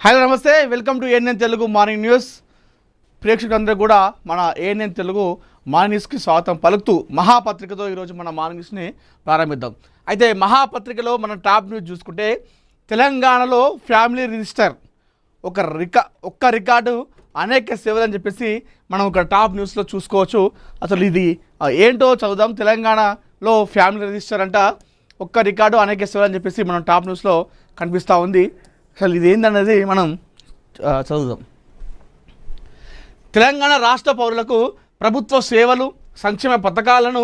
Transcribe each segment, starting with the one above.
Hello నమస్తే, welcome to ANN Telugu morning news. ప్రేక్షకులందరూ కూడా మన ఏఎన్ఎన్ తెలుగు మార్నింగ్ న్యూస్కి స్వాగతం పలుకుతూ మహాపత్రికతో ఈరోజు మన మార్నింగ్ న్యూస్ని ప్రారంభిద్దాం. అయితే మహాపత్రికలో మన టాప్ న్యూస్ చూసుకుంటే తెలంగాణలో ఫ్యామిలీ రిజిస్టర్ ఒక్క రికార్డు అనేక సేవలు అని చెప్పేసి మనం ఒక టాప్ న్యూస్లో చూసుకోవచ్చు. అసలు ఇది ఏంటో చదువుదాం. తెలంగాణలో ఫ్యామిలీ రిజిస్టర్ అంట ఒక్క రికార్డు అనేక సేవలు అని చెప్పేసి మనం టాప్ న్యూస్లో కనిపిస్తూ ఉంది. అసలు ఇది ఏందన్నది మనం చదువుదాం. తెలంగాణ రాష్ట్ర పౌరులకు ప్రభుత్వ సేవలు సంక్షేమ పథకాలను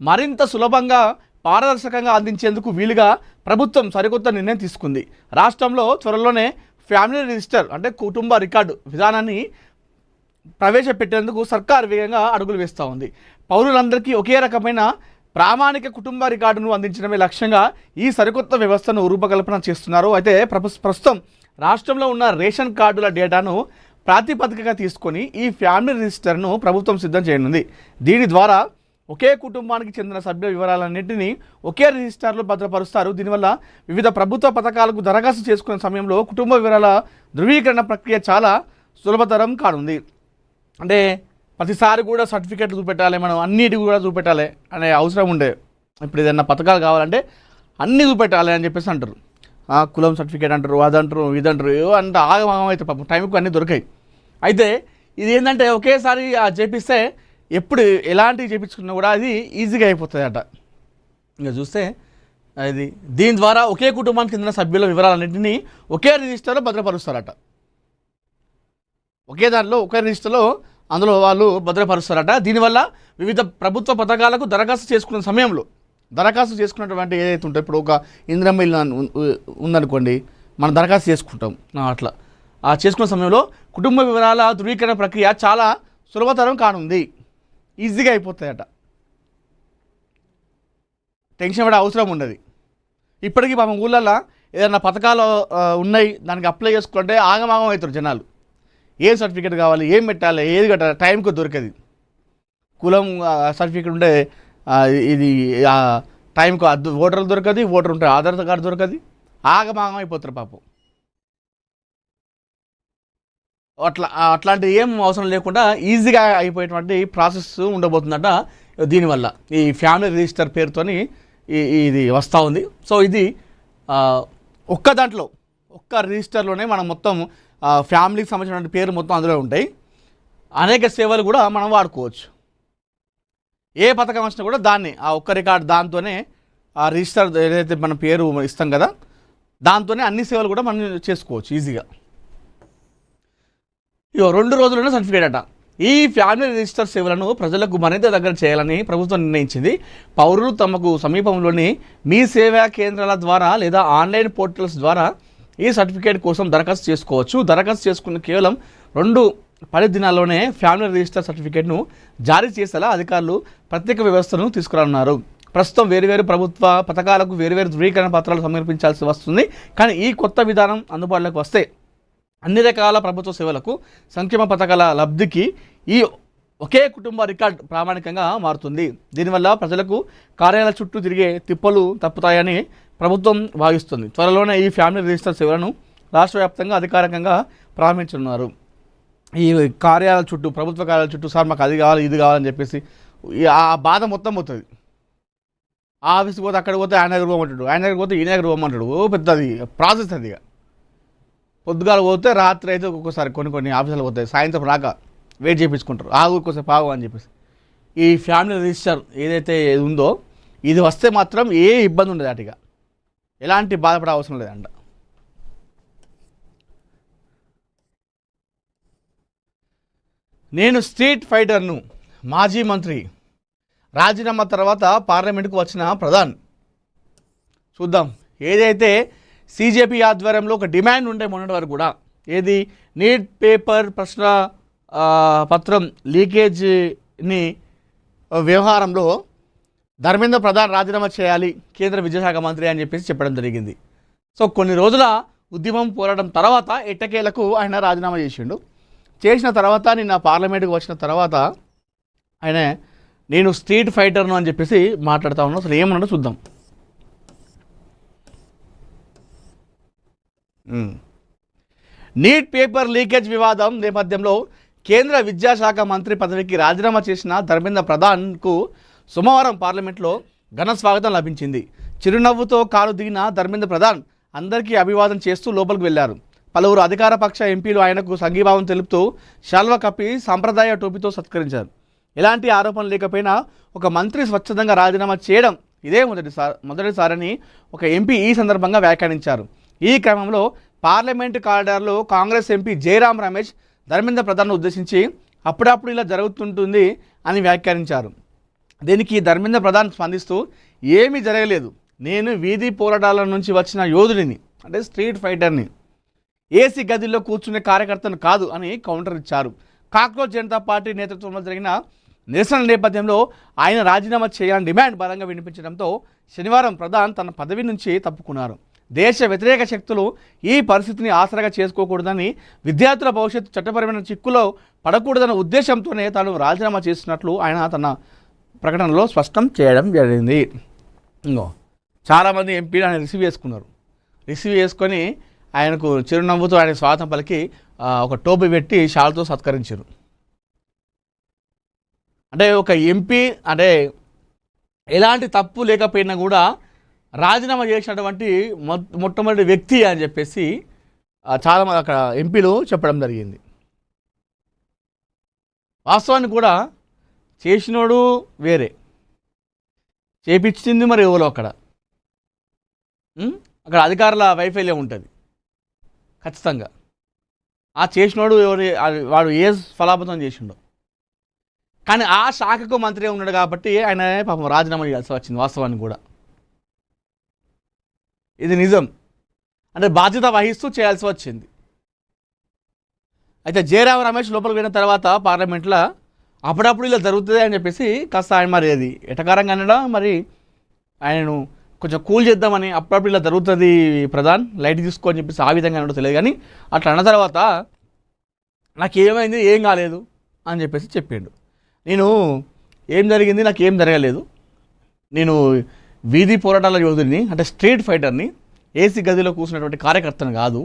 మరింత సులభంగా పారదర్శకంగా అందించేందుకు వీలుగా ప్రభుత్వం సరికొత్త నిర్ణయం తీసుకుంది. రాష్ట్రంలో త్వరలోనే ఫ్యామిలీ రిజిస్టర్ అంటే కుటుంబ రికార్డు విధానాన్ని ప్రవేశపెట్టేందుకు సర్కార్ వేగంగా అడుగులు వేస్తూ ఉంది. పౌరులందరికీ ఒకే రకమైన ప్రామాణిక కుటుంబ రికార్డును అందించడమే లక్ష్యంగా ఈ సరికొత్త వ్యవస్థను రూపకల్పన చేస్తున్నారు. అయితే ప్రస్తుతం రాష్ట్రంలో ఉన్న రేషన్ కార్డుల డేటాను ప్రాతిపదికగా తీసుకొని ఈ ఫ్యామిలీ రిజిస్టర్ను ప్రభుత్వం సిద్ధం చేయనుంది. దీని ద్వారా ఒకే కుటుంబానికి చెందిన సభ్యుల వివరాలన్నింటినీ ఒకే రిజిస్టర్లో భద్రపరుస్తారు. దీనివల్ల వివిధ ప్రభుత్వ పథకాలకు దరఖాస్తు చేసుకునే సమయంలో కుటుంబ వివరాల ధృవీకరణ ప్రక్రియ చాలా సులభతరం కానుంది. అంటే ప్రతిసారి కూడా సర్టిఫికేట్లు చూపెట్టాలి, మనం అన్నిటి కూడా చూపెట్టాలి అనే అవసరం ఉండే. ఇప్పుడు ఏదైనా పథకాలు కావాలంటే అన్నీ చూపెట్టాలి అని చెప్పేసి అంటారు. కులం సర్టిఫికేట్ అంటారు, అదంటారు, ఇదంటారు, అంటే ఆగమాగం అయితే పాపం టైంకు అన్నీ దొరికాయి. అయితే ఇది ఏంటంటే ఒకేసారి చేపిస్తే ఎప్పుడు ఎలాంటివి చేయించుకున్నా కూడా అది ఈజీగా అయిపోతుంది అట. ఇంకా చూస్తే అది దీని ద్వారా ఒకే కుటుంబానికి చెందిన సభ్యుల వివరాలన్నింటినీ ఒకే రిజిస్టర్లో భద్రపరుస్తారట. ఒకే దాంట్లో ఒకే రిజిస్టర్లో అందులో వాళ్ళు భద్రపరుస్తారట. దీనివల్ల వివిధ ప్రభుత్వ పథకాలకు దరఖాస్తు చేసుకునే సమయంలో దరఖాస్తు చేసుకున్నటువంటి ఏదైతే ఉంటుందో, ఇప్పుడు ఒక ఇందిరమ్మ ఇల్లు ఉందనుకోండి, మనం దరఖాస్తు చేసుకుంటాం. అట్లా చేసుకునే సమయంలో కుటుంబ వివరాల ధృవీకరణ ప్రక్రియ చాలా సులభతరం కానుంది, ఈజీగా అయిపోతాయట. టెన్షన్ పడే అవసరం ఉండదు. ఇప్పటికీ మా ఊళ్ళల్లో ఏదైనా పథకాలు ఉన్నాయి, దానికి అప్లై చేసుకుంటే ఆగమాగం అవుతారు జనాలు. ఏం సర్టిఫికేట్ కావాలి, ఏం పెట్టాలి, ఏది కట్టాలి, టైంకి దొరకదు. కులం సర్టిఫికేట్ ఉంటే ఇది టైంకు ఓటర్లు దొరకదు, ఓటర్ ఉంటే ఆధార్ కార్డు దొరకదు, ఆగమాగం అయిపోతారు పాపం. అట్లాంటి ఏం అవసరం లేకుండా ఈజీగా అయిపోయేటువంటి ప్రాసెస్ ఉండబోతుందట దీనివల్ల. ఈ ఫ్యామిలీ రిజిస్టర్ పేరుతోని ఇది వస్తూ ఉంది. సో ఇది ఒక్క దాంట్లో ఒక్క రిజిస్టర్లోనే మనం మొత్తం ఫ్యామిలీకి సంబంధించిన పేరు మొత్తం అందులో ఉంటాయి. అనేక సేవలు కూడా మనం వాడుకోవచ్చు. ఏ పథకం వచ్చినా కూడా దాన్ని ఒక్క రికార్డు దాంతోనే రిజిస్టర్ ఏదైతే మన పేరు ఇస్తాం కదా, దాంతోనే అన్ని సేవలు కూడా మనం చేసుకోవచ్చు ఈజీగా. 2 రోజుల్లోనే సర్టిఫికేట్ అట. ఈ ఫ్యామిలీ రిజిస్టర్ సేవలను ప్రజలకు మరింత దగ్గర చేయాలని ప్రభుత్వం నిర్ణయించింది. పౌరులు తమకు సమీపంలోని మీ సేవా కేంద్రాల ద్వారా లేదా ఆన్లైన్ పోర్టల్స్ ద్వారా ఈ సర్టిఫికేట్ కోసం దరఖాస్తు చేసుకోవచ్చు. దరఖాస్తు చేసుకున్న కేవలం 10 దినాల్లోనే ఫ్యామిలీ రిజిస్టర్ సర్టిఫికేట్ను జారీ చేసేలా అధికారులు ప్రత్యేక వ్యవస్థను తీసుకురానున్నారు. ప్రస్తుతం వేరువేరు ప్రభుత్వ పథకాలకు వేరువేరు ధృవీకరణ పత్రాలు సమర్పించాల్సి వస్తుంది. కానీ ఈ కొత్త విధానం అందుబాటులోకి వస్తే అన్ని రకాల ప్రభుత్వ సేవలకు సంక్షేమ పథకాల లబ్ధికి ఈ ఒకే కుటుంబ రికార్డ్ ప్రామాణికంగా మారుతుంది. దీనివల్ల ప్రజలకు కార్యాలయాల చుట్టూ తిరిగే తిప్పలు తప్పుతాయని ప్రభుత్వం భావిస్తుంది. త్వరలోనే ఈ ఫ్యామిలీ రిజిస్టర్ సేవలను రాష్ట్ర వ్యాప్తంగా అధికారికంగా ప్రారంభించనున్నారు. ఈ కార్యాలయాల చుట్టూ, ప్రభుత్వ కార్యాలయాల చుట్టూ, సార్ మాకు అది కావాలి ఇది కావాలని చెప్పేసి ఆ బాధ మొత్తం పోతుంది. ఆ ఆఫీస్కి పోతే అక్కడికి పోతే ఆయన దగ్గర పోమంటాడు, ఆయన దగ్గర పోతే ఈయన దగ్గర పోమంటాడు. పెద్దది ప్రాసెస్ అది. పొద్దుగాల పోతే రాత్రి అయితే ఒక్కొక్కసారి కొన్ని ఆఫీసులు పోతాయి, సాయంత్రం రాక వెయిట్ చేయించుకుంటారు, ఆగు ఒక్కోసారి ఆగు అని చెప్పేసి. ఈ ఫ్యామిలీ రిజిస్టర్ ఏదైతే ఉందో ఇది వస్తే మాత్రం ఏ ఇబ్బంది ఉండదు అటుగా, ఎలాంటి బాధపడే అవసరం లేదంట. నేను స్ట్రీట్ ఫైటర్ను, మాజీ మంత్రి రాజీనామా తర్వాత పార్లమెంటుకు వచ్చిన ప్రధాన్. చూద్దాం. ఏదైతే సీజేపీ ఆధ్వర్యంలో ఒక డిమాండ్ ఉండే మొన్నటి వరకు కూడా, ఏది నీట్ పేపర్ ప్రశ్న పత్రం లీకేజీని వ్యవహారంలో ధర్మేంద్ర ప్రధాన్ రాజీనామా చేయాలి కేంద్ర విద్యాశాఖ మంత్రి అని చెప్పేసి చెప్పడం జరిగింది. సో కొన్ని రోజుల ఉద్యమం పోరాటం తర్వాత ఎట్టకేలకు ఆయన రాజీనామా చేసిన తర్వాత నిన్న పార్లమెంటుకు వచ్చిన తర్వాత ఆయన నేను స్ట్రీట్ ఫైటర్ను అని చెప్పేసి మాట్లాడుతూ ఉన్నాను. అసలు ఏమన్నా చూద్దాం. నీట్ పేపర్ లీకేజ్ వివాదం నేపథ్యంలో కేంద్ర విద్యాశాఖ మంత్రి పదవికి రాజీనామా చేసిన ధర్మేంద్ర ప్రధాన్కు సోమవారం పార్లమెంట్లో ఘన స్వాగతం లభించింది. చిరునవ్వుతో కారు దిగిన ధర్మేంద్ర ప్రధాన్ అందరికీ అభివాదం చేస్తూ లోపలికి వెళ్లారు. పలువురు అధికార పక్ష ఎంపీలు ఆయనకు సంఘీభావం తెలుపుతూ శాల్వా కప్పి సాంప్రదాయ టోపీతో సత్కరించారు. ఎలాంటి ఆరోపణలు లేకపోయినా ఒక మంత్రి స్వచ్ఛందంగా రాజీనామా చేయడం ఇదే మొదటిసారని ఒక ఎంపీ ఈ సందర్భంగా వ్యాఖ్యానించారు. ఈ క్రమంలో పార్లమెంటు కారిడార్లో కాంగ్రెస్ ఎంపీ జయరాం రమేష్ ధర్మేంద్ర ప్రధాన్ను ఉద్దేశించి అప్పుడప్పుడు ఇలా జరుగుతుంటుంది అని వ్యాఖ్యానించారు. దీనికి ధర్మేంద్ర ప్రధాన్ స్పందిస్తూ ఏమీ జరగలేదు, నేను వీధి పోరాటాల నుంచి వచ్చిన యోధుడిని, అంటే స్ట్రీట్ ఫైటర్ని, ఏసీ గదిలో కూర్చునే కార్యకర్తను కాదు అని కౌంటర్ ఇచ్చారు. కాక్రోచ్ జనతా పార్టీ నేతృత్వంలో జరిగిన నిరసన నేపథ్యంలో ఆయన రాజీనామా చేయాలని డిమాండ్ బలంగా వినిపించడంతో శనివారం ప్రధాన్ తన పదవి నుంచి తప్పుకున్నారు. దేశ వ్యతిరేక శక్తులు ఈ పరిస్థితిని ఆసరాగా చేసుకోకూడదని, విద్యార్థుల భవిష్యత్తు చట్టపరమైన చిక్కులో పడకూడదన్న ఉద్దేశంతోనే తాను రాజీనామా చేస్తున్నట్లు ఆయన తన ప్రకటనలో స్పష్టం చేయడం జరిగింది. ఇంకో చాలామంది ఎంపీలు ఆయన రిసీవ్ చేసుకొని ఆయనకు చిరునవ్వుతో ఆయన స్వాగతం పలికి ఒక టోపీ పెట్టి షాల్తో సత్కరించారు. అంటే ఒక ఎంపీ అంటే ఎలాంటి తప్పు లేకపోయినా కూడా రాజీనామా చేసినటువంటి మొట్టమొదటి వ్యక్తి అని చెప్పేసి చాలామంది అక్కడ ఎంపీలు చెప్పడం జరిగింది. వాస్తవాన్ని కూడా చేసినోడు వేరే, చేపించింది మరి ఎవరో అక్కడ అధికారుల వైఫల్యం ఉంటుంది ఖచ్చితంగా. ఆ చేసినోడు వాడు ఏ ఫలాపతం చేసిండో, కానీ ఆ శాఖకు మంత్రిగా ఉన్నాడు కాబట్టి ఆయన పాపం రాజీనామా చేయాల్సి వచ్చింది. వాస్తవాన్ని కూడా ఇది నిజం, అంటే బాధ్యత వహిస్తూ చేయాల్సి వచ్చింది. అయితే జయరాం రమేష్ లోపలికి వెళ్ళిన తర్వాత పార్లమెంట్లో అప్పుడప్పుడు ఇలా జరుగుతుంది అని చెప్పేసి కాస్త ఆయన మరి అది ఎటకారంగా అనడం, మరి ఆయనను కొంచెం కూల్ చేద్దామని అప్పుడప్పుడు ఇలా జరుగుతుంది ప్రధాన్ లైట్ తీసుకో అని చెప్పేసి ఆ విధంగా అనడం తెలియదు. కానీ అట్లా అన్న తర్వాత నాకు ఏమైంది, ఏం కాలేదు అని చెప్పేసి చెప్పిండు. నేను ఏం జరిగింది, నాకు ఏం జరగలేదు, నేను వీధి పోరాటాల యోధుడిని, అంటే స్ట్రీట్ ఫైటర్ని, ఏసీ గదిలో కూర్చున్నటువంటి కార్యకర్తను కాదు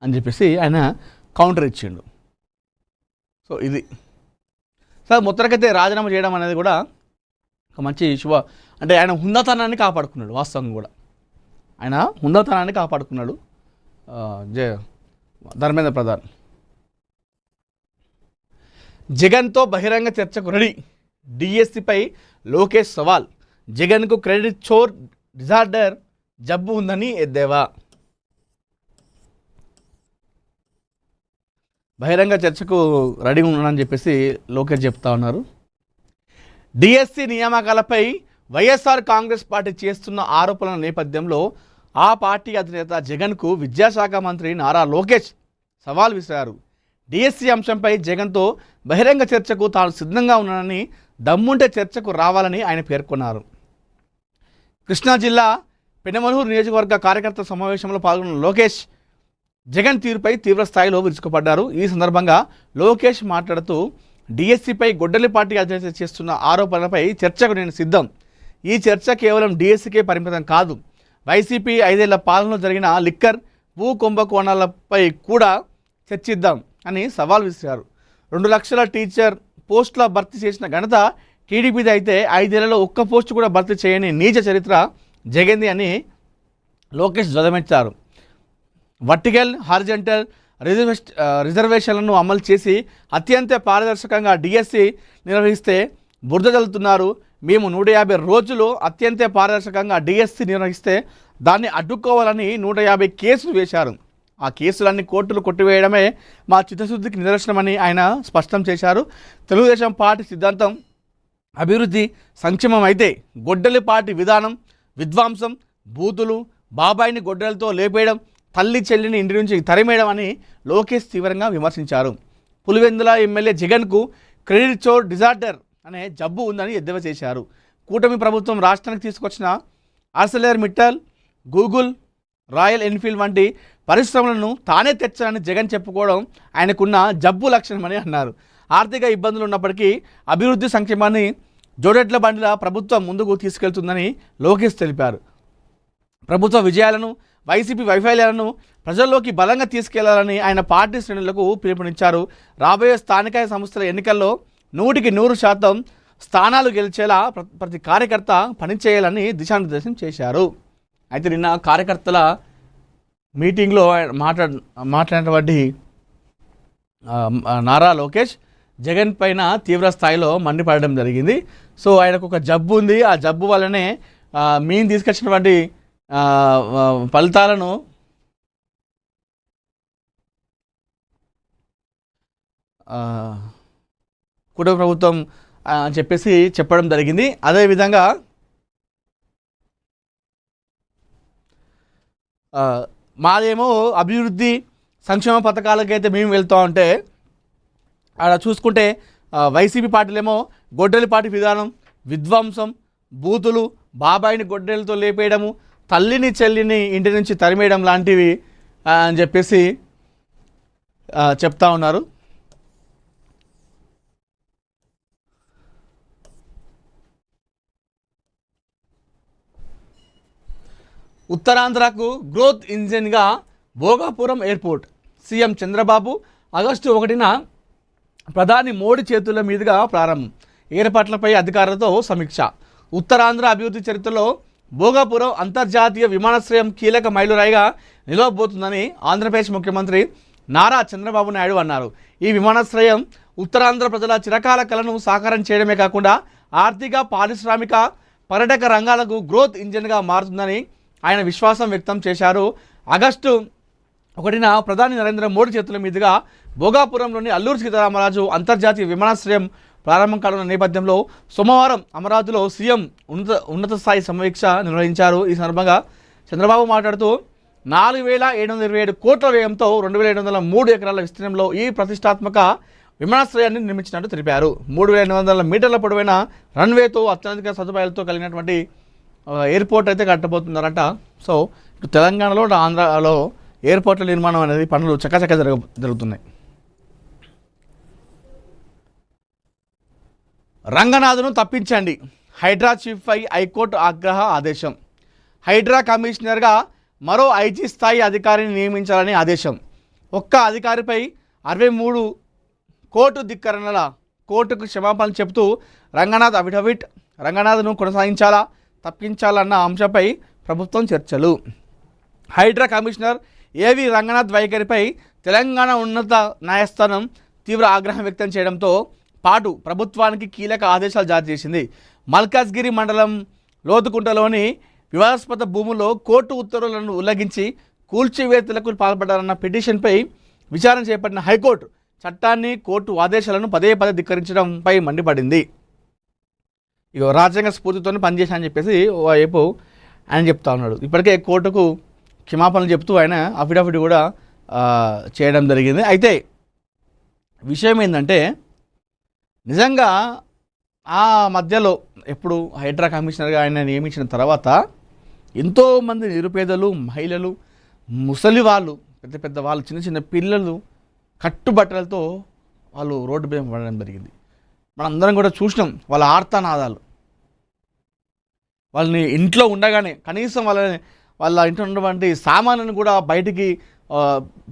అని చెప్పేసి ఆయన కౌంటర్ ఇచ్చిండు. సో ఇది సార్ మొత్తానికైతే రాజీనామా చేయడం అనేది కూడా ఒక మంచి అంటే ఆయన హుందాతనాన్ని కాపాడుకున్నాడు. వాస్తవంగా కూడా ఆయన హుందాతనాన్ని కాపాడుకున్నాడు ధర్మేంద్ర ప్రధాన్. జగన్తో బహిరంగ చర్చకు రెడీ, డిఎస్సిపై లోకేష్ సవాల్, జగన్కు క్రెడిట్ చోర్ డిజార్డర్ జబ్బు ఉందని ఎద్దేవా. బహిరంగ చర్చకు రెడీ ఉన్నానని చెప్పేసి లోకేష్ చెప్తా ఉన్నారు. డిఎస్సి నియామకాలపై వైఎస్ఆర్ కాంగ్రెస్ పార్టీ చేస్తున్న ఆరోపణల నేపథ్యంలో ఆ పార్టీ అధినేత జగన్కు విద్యాశాఖ మంత్రి నారా లోకేష్ సవాల్ విసిరారు. డిఎస్సి అంశంపై జగన్తో బహిరంగ చర్చకు తాను సిద్ధంగా ఉన్నానని, దమ్ముంటే చర్చకు రావాలని ఆయన పేర్కొన్నారు. కృష్ణా జిల్లా పెనమలూరు నియోజకవర్గ కార్యకర్త సమావేశంలో పాల్గొన్న లోకేష్ జగన్ తీరుపై తీవ్ర స్థాయిలో విరుచుకుపడ్డారు. ఈ సందర్భంగా లోకేష్ మాట్లాడుతూ డిఎస్సిపై గొడ్డలిపాటి అధినేత చేస్తున్న ఆరోపణలపై చర్చకు నేను సిద్ధం. ఈ చర్చ కేవలం డిఎస్సికే పరిమితం కాదు, వైసీపీ 5 ఏళ్ల పాలనలో జరిగిన లిక్కర్ భూ కుంభకోణాలపై కూడా చర్చిద్దాం అని సవాల్ విసిరారు. 2 లక్షల టీచర్ పోస్టుల భర్తీ చేసిన ఘనత టీడీపీది అయితే 5 ఏళ్లలో ఒక్క పోస్టు కూడా భర్తీ చేయని నీచ చరిత్ర జగన్ది అని లోకేష్ ధ్వజమెత్తారు. వర్టికల్ హారిజంటల్ రిజర్వేషన్లను అమలు చేసి అత్యంత పారదర్శకంగా డిఎస్సి నిర్వహిస్తే బురద జల్లుతున్నారు. మేము 150 రోజులు అత్యంత పారదర్శకంగా డిఎస్సి నిర్వహిస్తే దాన్ని అడ్డుకోవాలని 150 కేసులు వేశారు. ఆ కేసులన్నీ కోర్టులు కొట్టివేయడమే మా చిత్తశుద్ధికి నిదర్శనమని ఆయన స్పష్టం చేశారు. తెలుగుదేశం పార్టీ సిద్ధాంతం అభివృద్ధి సంక్షేమం అయితే గొడ్డలిపాటి విధానం విధ్వంసం, బూతులు, బాబాయిని గొడ్డలతో లేపేయడం, తల్లి చెల్లిని ఇంటి నుంచి తరిమేయడం అని లోకేష్ తీవ్రంగా విమర్శించారు. పులివెందుల ఎమ్మెల్యే జగన్కు క్రెడిట్ చోర్ డిజార్డర్ అనే జబ్బు ఉందని ఎద్దేవా చేశారు. కూటమి ప్రభుత్వం రాష్ట్రానికి తీసుకొచ్చిన Arcelor Mittal, Google, royal Enfield వంటి పరిశ్రమలను తానే తెచ్చానని జగన్ చెప్పుకోవడం ఆయనకున్న జబ్బు లక్షణమని అన్నారు. ఆర్థిక ఇబ్బందులు ఉన్నప్పటికీ అభివృద్ధి సంక్షేమాన్ని జోడెడ్ల బండిలా ప్రభుత్వం ముందుకు తీసుకెళ్తుందని లోకేష్ తెలిపారు. ప్రభుత్వ విజయాలను, వైసీపీ వైఫల్యాలను ప్రజల్లోకి బలంగా తీసుకెళ్లాలని ఆయన పార్టీ శ్రేణులకు పిలుపునిచ్చారు. రాబోయే స్థానిక సంస్థల ఎన్నికల్లో 100% స్థానాలు గెలిచేలా ప్రతి కార్యకర్త పనిచేయాలని దిశానిర్దేశం చేశారు. అయితే నిన్న కార్యకర్తల మీటింగ్లో మాట్లాడినటువంటి నారా లోకేష్ జగన్ పైన తీవ్ర స్థాయిలో మండిపడడం జరిగింది. సో ఆయనకు ఒక జబ్బు ఉంది, ఆ జబ్బు వల్లనే మేము తీసుకొచ్చినటువంటి ఫలితాలను కుటుంబ ప్రభుత్వం అని చెప్పేసి చెప్పడం జరిగింది. అదేవిధంగా మాదేమో అభివృద్ధి సంక్షేమ పథకాలకైతే మేము వెళ్తూ ఉంటే అలా చూసుకుంటే వైసీపీ పార్టీలేమో గొడ్డలిపాటి విధానం, విధ్వంసం, బూతులు, బాబాయిని గొడ్డలతో లేపేయడము, తల్లిని చెల్లిని ఇంటి నుంచి తరిమేయడం లాంటివి అని చెప్పేసి చెప్తా ఉన్నారు. ఉత్తరాంధ్రకు గ్రోత్ ఇంజిన్గా Bhogapuram airport. CM Chandrababu August 1న ప్రధాని మోడీ చేతుల మీదుగా ప్రారంభం. ఏర్పాట్లపై అధికారులతో సమీక్ష. ఉత్తరాంధ్ర అభివృద్ధి చరిత్రలో భోగాపురం అంతర్జాతీయ విమానాశ్రయం కీలక మైలురాయిగా నిలవబోతుందని ఆంధ్రప్రదేశ్ ముఖ్యమంత్రి నారా చంద్రబాబు నాయుడు అన్నారు. ఈ విమానాశ్రయం ఉత్తరాంధ్ర ప్రజల చిరకాల కలను సాకారం చేయడమే కాకుండా ఆర్థిక, పారిశ్రామిక, పర్యాటక రంగాలకు గ్రోత్ ఇంజిన్గా మారుతుందని ఆయన విశ్వాసం వ్యక్తం చేశారు. ఆగస్టు 1న ప్రధాని నరేంద్ర మోడీ చేతుల మీదుగా భోగాపురంలోని అల్లూరి సీతారామరాజు అంతర్జాతీయ విమానాశ్రయం ప్రారంభం కానున్న నేపథ్యంలో సోమవారం అమరావతిలో సీఎం ఉన్నత స్థాయి సమీక్ష నిర్వహించారు. ఈ సందర్భంగా చంద్రబాబు మాట్లాడుతూ 4,727 కోట్ల వ్యయంతో 2,703 ఎకరాల విస్తీర్ణంలో ఈ ప్రతిష్టాత్మక విమానాశ్రయాన్ని నిర్మించినట్టు తెలిపారు. 3,800 మీటర్ల పొడవైన రన్వేతో అత్యాధునిక సదుపాయాలతో కలిగినటువంటి ఎయిర్పోర్ట్ అయితే కట్టబోతున్నారంట. సో ఇటు తెలంగాణలో, ఆంధ్రాలో ఎయిర్పోర్ట్ల నిర్మాణం అనేది పనులు చక్కచక్క జరుగుతున్నాయి. రంగనాథ్ను తప్పించండి, హైడ్రా చీఫ్పై హైకోర్టు ఆగ్రహ ఆదేశం. హైడ్రా కమిషనర్గా మరో ఐజీ స్థాయి అధికారిని నియమించాలని ఆదేశం. ఒక్క అధికారిపై 63 కోర్టు ధిక్కరణల కోర్టుకు క్షమాపణలు చెబుతూ రంగనాథ్ అఫిడవిట్. రంగనాథ్ను కొనసాగించాలా, తప్పించాలన్న అంశంపై ప్రభుత్వం చర్చలు. హైడ్రా కమిషనర్ ఏవి రంగనాథ్ వైఖరిపై తెలంగాణ ఉన్నత న్యాయస్థానం తీవ్ర ఆగ్రహం వ్యక్తం చేయడంతో పాటు ప్రభుత్వానికి కీలక ఆదేశాలు జారీ చేసింది. మల్కాజ్గిరి మండలం లోతుకుంటలోని వివాదాస్పద భూముల్లో కోర్టు ఉత్తర్వులను ఉల్లంఘించి కూల్చివేతలకు పాల్పడ్డారన్న పిటిషన్పై విచారణ చేపట్టిన హైకోర్టు చట్టాన్ని, కోర్టు ఆదేశాలను పదే ధిక్కరించడంపై మండిపడింది. ఇక రాజ్యాంగ స్ఫూర్తితో పనిచేశానని చెప్పేసి ఓవైపు ఆయన చెప్తా ఉన్నాడు. ఇప్పటికే కోర్టుకు క్షమాపణలు చెప్తూ ఆయన అఫిడవిట్ కూడా చేయడం జరిగింది. అయితే విషయం ఏంటంటే నిజంగా ఆ మధ్యలో ఎప్పుడు హైడ్రా కమిషనర్గా ఆయన నియమించిన తర్వాత ఎంతోమంది నిరుపేదలు, మహిళలు, ముసలి వాళ్ళు, పెద్ద వాళ్ళు, చిన్న పిల్లలు కట్టుబట్టలతో వాళ్ళు రోడ్డు మీద పడడం జరిగింది. మనందరం కూడా చూసినాం వాళ్ళ ఆర్తనాదాలు. వాళ్ళని ఇంట్లో ఉండగానే కనీసం వాళ్ళ ఇంట్లో ఉన్నటువంటి సామాన్లను కూడా బయటికి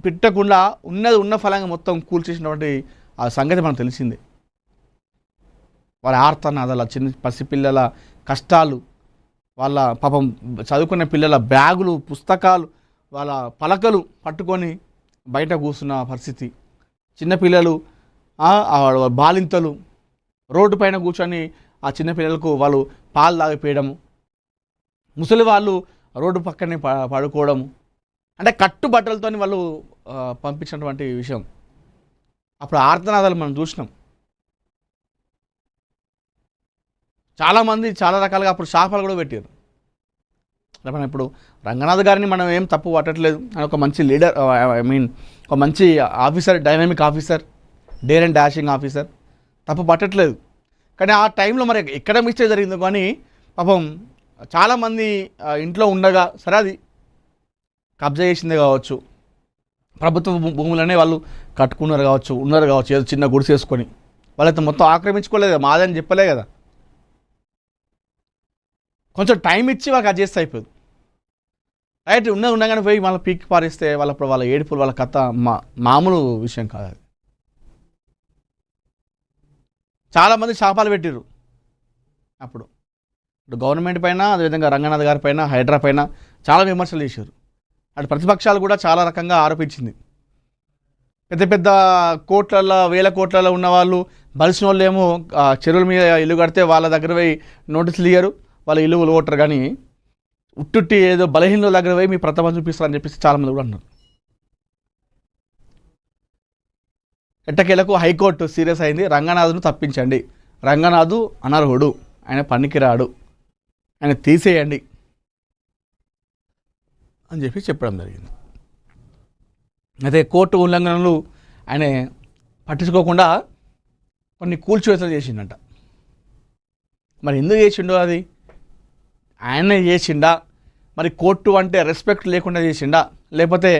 పెట్టకుండా ఉన్న ఫలంగా మొత్తం కూల్చేసినటువంటి ఆ సంగతి మనకు తెలిసింది. వాళ్ళ ఆర్తనాదాలు, చిన్న పసిపిల్లల కష్టాలు, వాళ్ళ పాపం చదువుకునే పిల్లల బ్యాగులు, పుస్తకాలు, వాళ్ళ పలకలు పట్టుకొని బయట కూర్చున్న పరిస్థితి, చిన్నపిల్లలు, బాలింతలు రోడ్డు పైన కూర్చొని ఆ చిన్నపిల్లలకు వాళ్ళు పాలు తాగిపోయడము, ముసలి వాళ్ళు రోడ్డు పక్కనే పడుకోవడము, అంటే కట్టుబట్టలతో వాళ్ళు పంపించినటువంటి విషయం. అప్పుడు ఆర్తనాదాలు మనం చూసినాం. చాలామంది చాలా రకాలుగా అప్పుడు శాపాలు కూడా పెట్టారు. మనం ఇప్పుడు రంగనాథ్ గారిని మనం ఏం తప్పు పట్టట్లేదు. ఆయన ఒక మంచి లీడర్, ఒక మంచి officer, dynamic officer, dare and dashing officer, తప్పు పట్టట్లేదు. కానీ ఆ టైంలో మరి ఎక్కడ మిస్టేక్ జరిగిందో కానీ పాపం చాలామంది ఇంట్లో ఉండగా, సరే అది కబ్జా చేసిందే కావచ్చు, ప్రభుత్వ భూములనే వాళ్ళు కట్టుకున్నారు కావచ్చు, ఉన్నారు కావచ్చు, ఏదో చిన్న గుడిసె వేసుకొని, వాళ్ళైతే మొత్తం ఆక్రమించుకోలేదు కదా, మాదని చెప్పలే కదా. కొంచెం టైం ఇచ్చి వాళ్ళకి అడ్జస్ట్ అయిపోయింది. రైట్ ఉండగానే పోయి వాళ్ళ పీక్ పారిస్తే వాళ్ళ ఏడుపులు వాళ్ళ కథ మామూలు విషయం కాదు అది. చాలామంది శాపాలు పెట్టిర్రు అప్పుడు గవర్నమెంట్ పైన, అదేవిధంగా రంగనాథ్ గారి పైన, హైడ్రా పైన చాలా విమర్శలు చేశారు. అటు ప్రతిపక్షాలు కూడా చాలా రకంగా ఆరోపించింది. పెద్ద పెద్ద కోట్లలో, వేల కోట్లలో ఉన్న వాళ్ళు బలిసిన వాళ్ళు ఏమో చెరువుల మీద ఇల్లు కడితే వాళ్ళ దగ్గర పోయి నోటీసులు ఇయ్యరు, వాళ్ళ ఇల్లు ఓటరు. కానీ ఉట్టుట్టి ఏదో బలహీనుల దగ్గర పోయి మీ ప్రతాపం చూపిస్తారని చెప్పేసి చాలామంది కూడా అన్నారు. ఎట్టకేలకు హైకోర్టు సీరియస్ అయింది. రంగనాథ్ను తప్పించండి, రంగనాథు అనర్హుడు, ఆయన పనికిరాడు, ఆయన తీసేయండి అని చెప్పి చెప్పడం జరిగింది. అయితే కోర్టు ఉల్లంఘనలు ఆయన పట్టించుకోకుండా కొన్ని కూల్చివేతలు చేసిండట. మరి ఎందుకు చేసిండో అది ఆయనే చేసిండా, మరి కోర్టు అంటే రెస్పెక్ట్ లేకుండా చేసిండా, లేకపోతే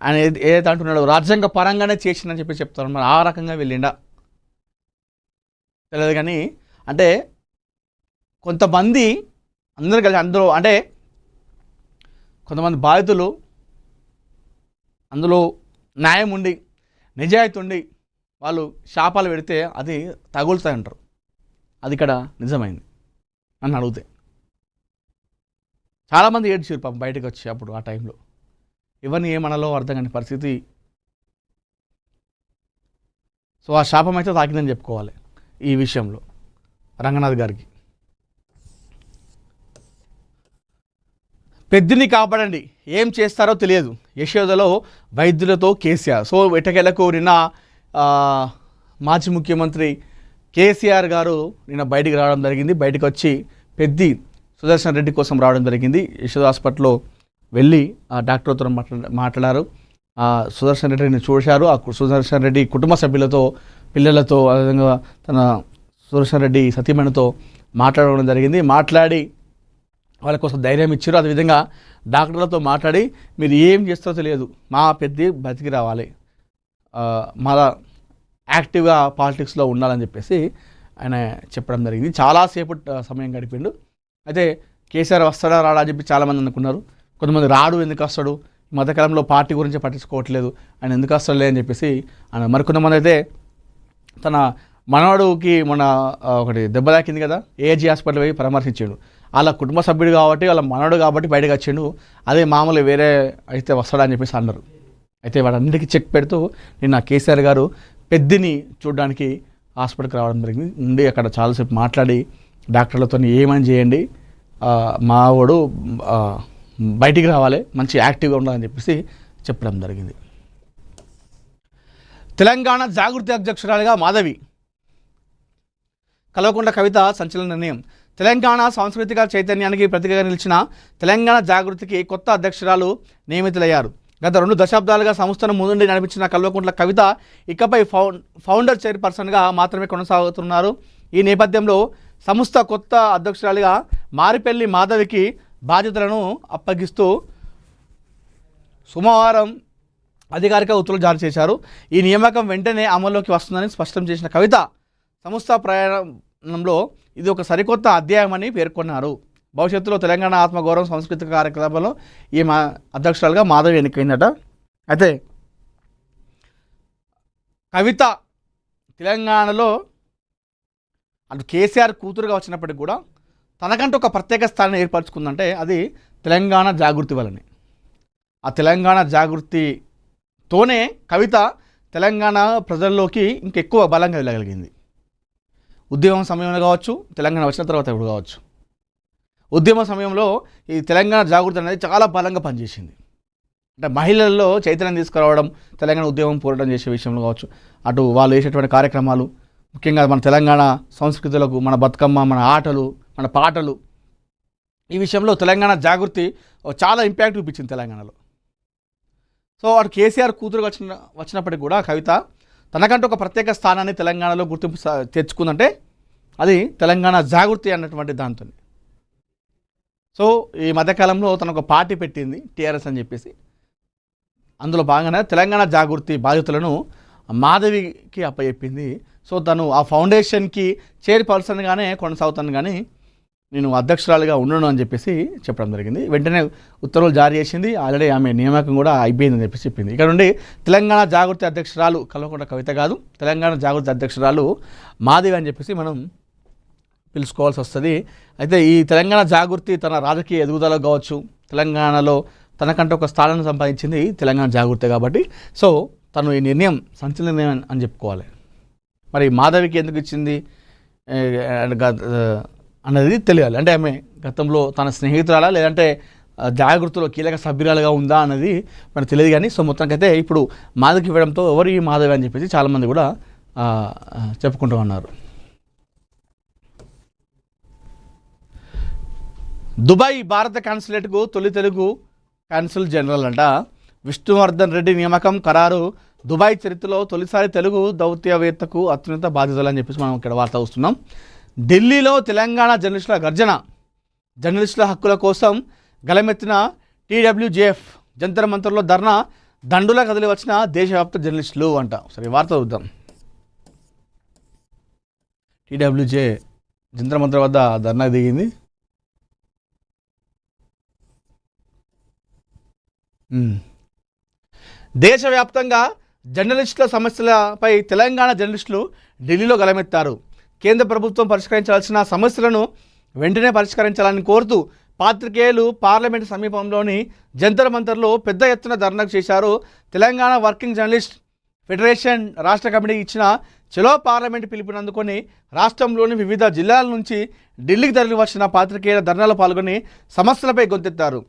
ఆయన ఏదైతే అంటున్నాడో రాజ్యాంగ పరంగానే చేసిండని చెప్పి చెప్తారు. మరి ఆ రకంగా వెళ్ళిండా తెలియదు. కానీ అంటే కొంతమంది అందరూ కలిసి అందరూ అంటే కొంతమంది బాధితులు అందులో న్యాయం ఉండి నిజాయితీ ఉండి వాళ్ళు శాపాలు పెడితే అది తగులుతాయంటారు. అది ఇక్కడ నిజమైంది నన్ను అడిగితే. చాలామంది ఏడ్చారు పాపం బయటకు వచ్చి అప్పుడు ఆ టైంలో. ఎవరిని ఏమనాలో అర్థం కాని పరిస్థితి. సో ఆ శాపం అయితే తాకిందని చెప్పుకోవాలి ఈ విషయంలో రంగనాథ్ గారికి. పెద్దిని కాపాడండి, ఏం చేస్తారో తెలియదు, యశోదలో వైద్యులతో కేసీఆర్. సో ఎటకెలకు నిన్న మాజీ ముఖ్యమంత్రి కేసీఆర్ గారు నిన్న బయటికి రావడం జరిగింది. బయటకు వచ్చి పెద్ది సుదర్శన్ రెడ్డి కోసం రావడం జరిగింది. యశోద హాస్పిటల్లో వెళ్ళి ఆ డాక్టర్తో మాట్లాడారు. సుదర్శన్ రెడ్డిని చూశారు. ఆ సుదర్శన్ రెడ్డి కుటుంబ సభ్యులతో, పిల్లలతో, అదేవిధంగా తన సుదర్శన్ రెడ్డి సతీమణితో మాట్లాడడం జరిగింది. మాట్లాడి వాళ్ళ కోసం ధైర్యం ఇచ్చారు. అదేవిధంగా డాక్టర్లతో మాట్లాడి మీరు ఏం చేస్తారో తెలియదు, మా పెద్ద బతికి రావాలి, మళ్ళా యాక్టివ్గా పాలిటిక్స్లో ఉండాలని చెప్పేసి ఆయన చెప్పడం జరిగింది. చాలాసేపు సమయం గడిపిండు. అయితే కేసీఆర్ వస్తాడా రాడా అని చెప్పి చాలామంది అనుకున్నారు. కొంతమంది రాడు, ఎందుకు వస్తాడు, ఈ మధ్యకాలంలో పార్టీ గురించి పట్టించుకోవట్లేదు, ఆయన ఎందుకు వస్తాడులే అని చెప్పేసి ఆయన. మరికొంతమంది అయితే తన మనవాడుకి మన ఒకటి దెబ్బ తాకింది కదా, ఏజీ హాస్పిటల్ పోయి పరామర్శించాడు. వాళ్ళ కుటుంబ సభ్యుడు కాబట్టి, వాళ్ళ మనవడు కాబట్టి బయటకు వచ్చిండు, అదే మామూలు వేరే అయితే వస్తాడని చెప్పేసి అన్నారు. అయితే వాడన్నిటికీ చెక్ పెడుతూ నిన్న కేసీఆర్ గారు పెద్దిని చూడడానికి హాస్పిటల్కి రావడం జరిగింది. ఉండి అక్కడ చాలాసేపు మాట్లాడి డాక్టర్లతో ఏమని చేయండి, మావాడు బయటికి రావాలి, మంచి యాక్టివ్గా ఉండాలని చెప్పేసి చెప్పడం జరిగింది. తెలంగాణ జాగృతి అధ్యక్షురాలిగా మాధవి. కల్వకుంట్ల కవిత సంచలన నిర్ణయం. తెలంగాణ సాంస్కృతిక చైతన్యానికి ప్రతీకగా నిలిచిన తెలంగాణ జాగృతికి కొత్త అధ్యక్షురాలు నియమితులయ్యారు. గత 2 దశాబ్దాలుగా సంస్థను ముందుండి నడిపించిన కల్వకుంట్ల కవిత ఇకపై ఫౌండర్ చైర్పర్సన్గా మాత్రమే కొనసాగుతున్నారు. ఈ నేపథ్యంలో సంస్థ కొత్త అధ్యక్షురాలిగా మారిపెల్లి మాధవికి బాధ్యతలను అప్పగిస్తూ సోమవారం అధికారిక ఉత్తర్వులు జారీ చేశారు. ఈ నియామకం వెంటనే అమల్లోకి వస్తుందని స్పష్టం చేసిన కవిత సంస్థ ప్రయాణంలో ఇది ఒక సరికొత్త అధ్యాయమని పేర్కొన్నారు. భవిష్యత్తులో తెలంగాణ ఆత్మగౌరవం సాంస్కృతిక కార్యక్రమంలో ఈ అధ్యక్షురాలుగా మాధవి ఎన్నికైందట. అయితే కవిత తెలంగాణలో అటు కేసీఆర్ కూతురుగా వచ్చినప్పటికి కూడా తనకంటూ ఒక ప్రత్యేక స్థానాన్ని ఏర్పరచుకుందంటే అది తెలంగాణ జాగృతి వల్లనే. ఆ తెలంగాణ జాగృతితోనే కవిత తెలంగాణ ప్రజల్లోకి ఇంకెక్కువ బలంగా వెళ్ళగలిగింది. ఉద్యమం సమయంలో కావచ్చు, తెలంగాణ వచ్చిన తర్వాత ఇప్పుడు కావచ్చు, ఉద్యమ సమయంలో ఈ తెలంగాణ జాగృతి అనేది చాలా బలంగా పనిచేసింది. అంటే మహిళల్లో చైతన్యం తీసుకురావడం, తెలంగాణ ఉద్యమం పోరాటం చేసే విషయంలో కావచ్చు, అటు వాళ్ళు చేసేటువంటి కార్యక్రమాలు, ముఖ్యంగా మన తెలంగాణ సంస్కృతులకు, మన బతుకమ్మ, మన ఆటలు, మన పాటలు, ఈ విషయంలో తెలంగాణ జాగృతి చాలా ఇంపాక్ట్ చూపించింది తెలంగాణలో. సో అటు కేసీఆర్ కూతురుగా వచ్చినప్పటికి కూడా కవిత తనకంటూ ఒక ప్రత్యేక స్థానాన్ని తెలంగాణలో గుర్తింపు తెచ్చుకుందంటే అది తెలంగాణ జాగృతి అన్నటువంటి దాంతో. సో ఈ మధ్యకాలంలో తను ఒక పార్టీ పెట్టింది, టీఆర్ఎస్ అని చెప్పేసి. అందులో భాగంగానే తెలంగాణ జాగృతి బాధ్యతలను మాధవికి అప్పచెప్పింది. సో తను ఆ ఫౌండేషన్కి చైర్పర్సన్గానే కొనసాగుతాను. కానీ నేను అధ్యక్షురాలుగా ఉండను అని చెప్పేసి చెప్పడం జరిగింది. వెంటనే ఉత్తర్వులు జారీ చేసింది. ఆల్రెడీ ఆమె నియామకం కూడా అయిపోయిందని చెప్పేసి చెప్పింది. ఇక్కడ నుండి తెలంగాణ జాగృతి అధ్యక్షురాలు కల్వకుంట్ల కవిత కాదు, తెలంగాణ జాగృతి అధ్యక్షురాలు మాధవి అని చెప్పేసి మనం పిలుచుకోవాల్సి వస్తుంది. అయితే ఈ తెలంగాణ జాగృతి తన రాజకీయ ఎదుగుదల కావచ్చు, తెలంగాణలో తనకంటే ఒక స్థానాన్ని సంపాదించింది తెలంగాణ జాగృతి కాబట్టి సో తను ఈ నిర్ణయం సంచలన నిర్ణయం అని చెప్పుకోవాలి. మరి మాధవికి ఎందుకు ఇచ్చింది అన్నది తెలియాలి. అంటే ఆమె గతంలో తన స్నేహితురాలా లేదంటే జాగృతిలో కీలక సభ్యురాలుగా ఉందా అన్నది మనకు తెలియదు. కానీ సో మొత్తానికైతే ఇప్పుడు మాధవికి ఇవ్వడంతో ఎవరు ఈ మాధవి అని చెప్పేసి చాలామంది కూడా చెప్పుకుంటూ ఉన్నారు. దుబాయ్ భారత కాన్సులేట్కు తొలి తెలుగు కాన్సుల్ జనరల్ అంట విష్ణువర్ధన్ రెడ్డి నియామకం ఖరారు. దుబాయ్ చరిత్రలో తొలిసారి తెలుగు దౌత్యవేత్తకు అత్యున్నత బాధ్యతలు అని చెప్పేసి మనం ఇక్కడ వార్త వస్తున్నాం. ఢిల్లీలో తెలంగాణ జర్నలిస్టుల గర్జన, జర్నలిస్టుల హక్కుల కోసం గలమెత్తిన టీడబ్ల్యూజేఎఫ్, జంతర్ మంతర్లో ధర్నా, దండులా కదిలి వచ్చిన దేశవ్యాప్త జర్నలిస్టులు అంట. సరే వార్త చూద్దాం. టీడబ్ల్యూజే జంతర్ మంతర్ వద్ద ధర్నా దిగింది. దేశవ్యాప్తంగా జర్నలిస్టుల సమస్యలపై తెలంగాణ జర్నలిస్టులు ఢిల్లీలో గలమెత్తారు. కేంద్ర ప్రభుత్వం పరిష్కరించాల్సిన సమస్యలను వెంటనే పరిష్కరించాలని కోరుతూ పాత్రికేయులు పార్లమెంటు సమీపంలోని జంతర్ మంతర్లో పెద్ద ఎత్తున ధర్నాకు చేశారు. తెలంగాణ వర్కింగ్ జర్నలిస్ట్ ఫెడరేషన్ రాష్ట్ర కమిటీ ఇచ్చిన చలో పార్లమెంటు పిలుపుని అందుకొని రాష్ట్రంలోని వివిధ జిల్లాల నుంచి ఢిల్లీకి తరలి వచ్చిన పాత్రికేయుల ధర్నాలో పాల్గొని సమస్యలపై గొంతెత్తారు.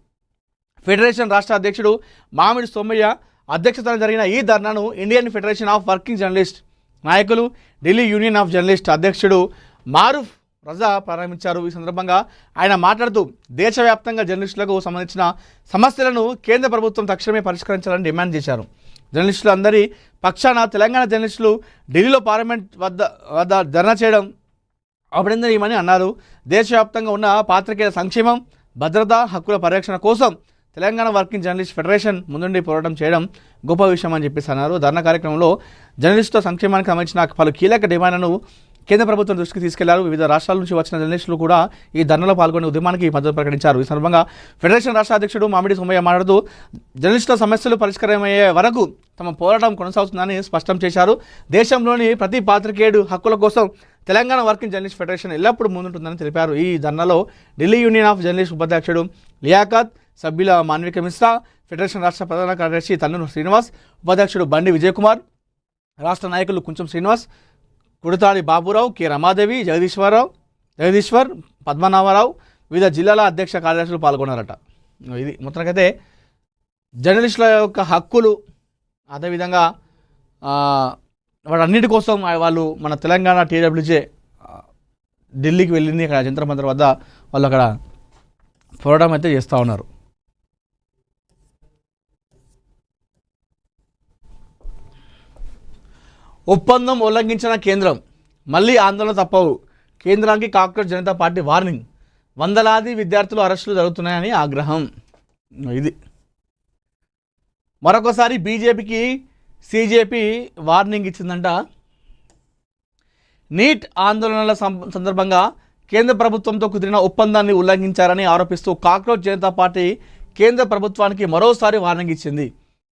ఫెడరేషన్ రాష్ట్ర అధ్యక్షుడు మామిడి సోమయ్య అధ్యక్షతన జరిగిన ఈ ధర్నాను Indian federation of working journalist నాయకులు, ఢిల్లీ యూనియన్ ఆఫ్ జర్నలిస్ట్ అధ్యక్షుడు మారూఫ్ రజా ప్రారంభించారు. ఈ సందర్భంగా ఆయన మాట్లాడుతూ దేశవ్యాప్తంగా జర్నలిస్టులకు సంబంధించిన సమస్యలను కేంద్ర ప్రభుత్వం తక్షణమే పరిష్కరించాలని డిమాండ్ చేశారు. జర్నలిస్టులు అందరి పక్షాన తెలంగాణ జర్నలిస్టులు ఢిల్లీలో పార్లమెంట్ వద్ద ధర్నా చేయడం అభినందనీయమని అన్నారు. దేశవ్యాప్తంగా ఉన్న పాత్రికేయుల సంక్షేమం, భద్రత, హక్కుల పరిరక్షణ కోసం తెలంగాణ వర్కింగ్ జర్నలిస్ట్ ఫెడరేషన్ ముందుండి పోరాటం చేయడం గొప్ప విషయం అని చెప్పేసి అన్నారు. ధర్నా కార్యక్రమంలో జర్నలిస్టుల సంక్షేమానికి సంబంధించిన పలు కీలక డిమాండ్లను కేంద్ర ప్రభుత్వం దృష్టికి తీసుకెళ్లారు. వివిధ రాష్ట్రాల నుంచి వచ్చిన జర్నలిస్టులు కూడా ఈ ధర్నాలో పాల్గొనే ఉద్యమానికి మద్దతు ప్రకటించారు. ఈ సందర్భంగా ఫెడరేషన్ రాష్ట్ర అధ్యక్షుడు మామిడి సోమయ్య మాట్లాడుతూ జర్నలిస్టుల సమస్యలు పరిష్కారమయ్యే వరకు తమ పోరాటం కొనసాగుతుందని స్పష్టం చేశారు. దేశంలోని ప్రతి పాత్రికేయుడు హక్కుల కోసం తెలంగాణ వర్కింగ్ జర్నలిస్ట్ ఫెడరేషన్ ఎల్లప్పుడూ ముందుంటుందని తెలిపారు. ఈ ధర్నాలో ఢిల్లీ యూనియన్ ఆఫ్ జర్నలిస్ట్ ఉపాధ్యక్షుడు లియాఖత్, సభ్యుల మాన్విక మిశ్రా, ఫెడరేషన్ రాష్ట్ర ప్రధాన కార్యదర్శి తన్నూరు శ్రీనివాస్, ఉపాధ్యక్షుడు బండి విజయ్ కుమార్, రాష్ట్ర నాయకులు కుంచం శ్రీనివాస్, కుడతాడి బాబురావు, కె రమాదేవి, జగదీశ్వర్, పద్మనాభరావు, వివిధ జిల్లాల అధ్యక్ష కార్యదర్శులు పాల్గొన్నారట. ఇది మొత్తానికైతే జర్నలిస్టుల యొక్క హక్కులు, అదేవిధంగా వాటన్నిటి కోసం వాళ్ళు మన తెలంగాణ టీడబ్ల్యూజే ఢిల్లీకి వెళ్ళింది. అక్కడ జంతర్ మంతర్ వద్ద వాళ్ళు అక్కడ పోరాటం అయితే చేస్తూ ఉన్నారు. ఒప్పందం ఉల్లంఘించిన కేంద్రం, మళ్ళీ ఆందోళన తప్పవు. కేంద్రానికి కాంగ్రెస్ జనతా పార్టీ వార్నింగ్. వందలాది విద్యార్థులు అరెస్టులు జరుగుతున్నాయని ఆగ్రహం. ఇది మరొకసారి బీజేపీకి సీజేపీ వార్నింగ్ ఇచ్చిందంట. నీట్ ఆందోళనల సందర్భంగా కేంద్ర ప్రభుత్వంతో కుదిరిన ఒప్పందాన్ని ఉల్లంఘించారని ఆరోపిస్తూ కాంగ్రెస్ జనతా పార్టీ కేంద్ర ప్రభుత్వానికి మరోసారి వార్నింగ్ ఇచ్చింది.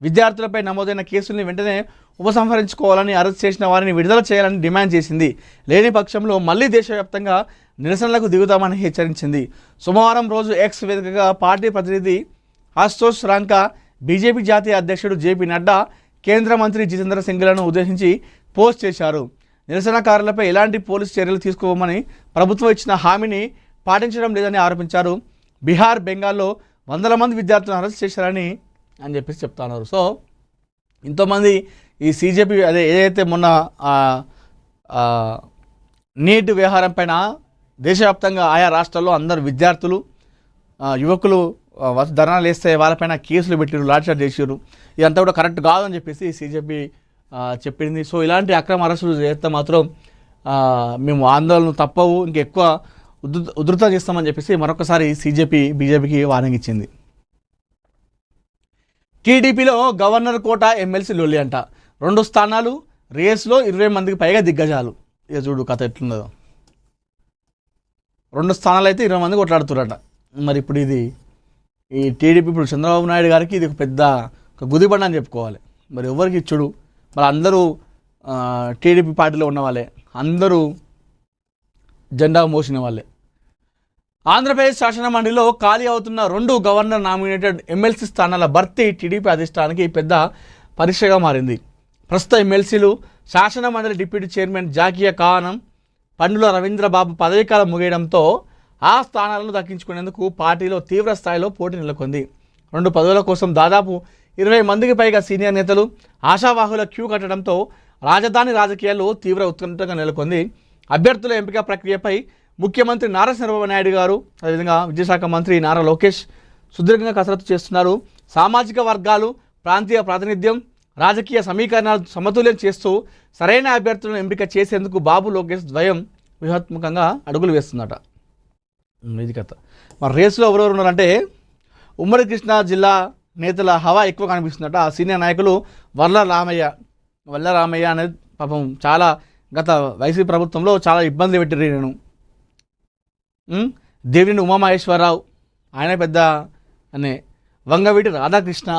విద్యార్థులపై నమోదైన కేసుల్ని వెంటనే ఉపసంహరించుకోవాలని, అరెస్ట్ చేసిన వారిని విడుదల చేయాలని డిమాండ్ చేసింది. లేని పక్షంలో మళ్లీ దేశవ్యాప్తంగా నిరసనలకు దిగుతామని హెచ్చరించింది. సోమవారం రోజు ఎక్స్ వేదికగా పార్టీ ప్రతినిధి ఆశుతోష్ రాంకా, బీజేపీ జాతీయ అధ్యక్షుడు జేపీ నడ్డా, కేంద్ర మంత్రి జితేంద్ర సింగ్లను ఉద్దేశించి పోస్ట్ చేశారు. నిరసనకారులపై ఎలాంటి పోలీసు చర్యలు తీసుకోమని ప్రభుత్వం ఇచ్చిన హామీని పాటించడం లేదని ఆరోపించారు. బీహార్, బెంగాల్లో వందల మంది విద్యార్థులను అరెస్ట్ చేశారని చెప్పేసి చెప్తున్నారు. సో ఎంతోమంది ఈ సీజేపీ ఏదైతే మొన్న నీట్ వ్యవహారం పైన దేశవ్యాప్తంగా ఆయా రాష్ట్రాల్లో అందరు విద్యార్థులు, యువకులు ధర్నాలు వేస్తే వాళ్ళపైన కేసులు పెట్టారు, లాఠీచార్జ్ చేసారు. ఇదంతా కూడా కరెక్ట్ కాదని చెప్పేసి సీజేపీ చెప్పింది. సో ఇలాంటి అక్రమ అరెస్టులు చేస్తే మాత్రం మేము ఆందోళన తప్పవు, ఇంకెక్కువ ఉధృతం చేస్తామని చెప్పేసి మరొకసారి బీజేపీకి వార్నింగ్ ఇచ్చింది. టీడీపీలో గవర్నర్ కోట ఎమ్మెల్సీ లొల్లి అంట. 2 స్థానాలు రేస్లో 20 మందికి పైగా దిగ్గజాలు. ఇక చూడు కథ ఎట్లున్నదో. 2 స్థానాలు అయితే 20 మంది కొట్లాడుతున్నారట. మరి ఇప్పుడు ఇది ఈ టీడీపీ ఇప్పుడు చంద్రబాబు నాయుడు గారికి ఇది ఒక పెద్ద గుదిబండ అని చెప్పుకోవాలి. మరి ఎవరికి ఇచ్చుడు, మరి అందరూ టీడీపీ పార్టీలో ఉన్న వాళ్ళే, అందరూ జెండా మోసిన వాళ్ళే. ఆంధ్రప్రదేశ్ శాసన మండలిలో ఖాళీ అవుతున్న 2 గవర్నర్ నామినేటెడ్ ఎమ్మెల్సీ స్థానాల భర్తీ టీడీపీ అధిష్టానానికి పెద్ద పరీక్షగా మారింది. ప్రస్తుత ఎమ్మెల్సీలు శాసన మండలి డిప్యూటీ చైర్మన్ జాకియా కానం, పండుల రవీంద్రబాబు పదవీకాలం ముగియడంతో ఆ స్థానాలను దక్కించుకునేందుకు పార్టీలో తీవ్ర స్థాయిలో పోటీ నెలకొంది. 2 పదవుల కోసం దాదాపు 20 మందికి పైగా సీనియర్ నేతలు ఆశావాహుల క్యూ కట్టడంతో రాజధాని రాజకీయాల్లో తీవ్ర ఉత్కంఠగా నెలకొంది. అభ్యర్థుల ఎంపిక ప్రక్రియపై ముఖ్యమంత్రి నారా చంద్రబాబు నాయుడు గారు, అదేవిధంగా విద్యాశాఖ మంత్రి నారా లోకేష్ సుదీర్ఘంగా కసరత్తు చేస్తున్నారు. సామాజిక వర్గాలు, ప్రాంతీయ ప్రాతినిధ్యం, రాజకీయ సమీకరణాలు సమతుల్యం చేస్తూ సరైన అభ్యర్థులను ఎంపిక చేసేందుకు బాబు లోకేష్ ద్వయం వ్యూహాత్మకంగా అడుగులు వేస్తుందట. ఇది కథ. మరి రేసులో ఎవరెవరు ఉన్నారంటే ఉమ్మడి కృష్ణా జిల్లా నేతల హవా ఎక్కువ కనిపిస్తుందట. ఆ సీనియర్ నాయకులు వల్ల రామయ్య అనేది పాపం చాలా గత వైసీపీ ప్రభుత్వంలో చాలా ఇబ్బందులు పెట్టిరు. నేను దేవిని ఉమామహేశ్వరరావు, ఆయన పెద్ద అనే వంగవీటి రాధాకృష్ణ,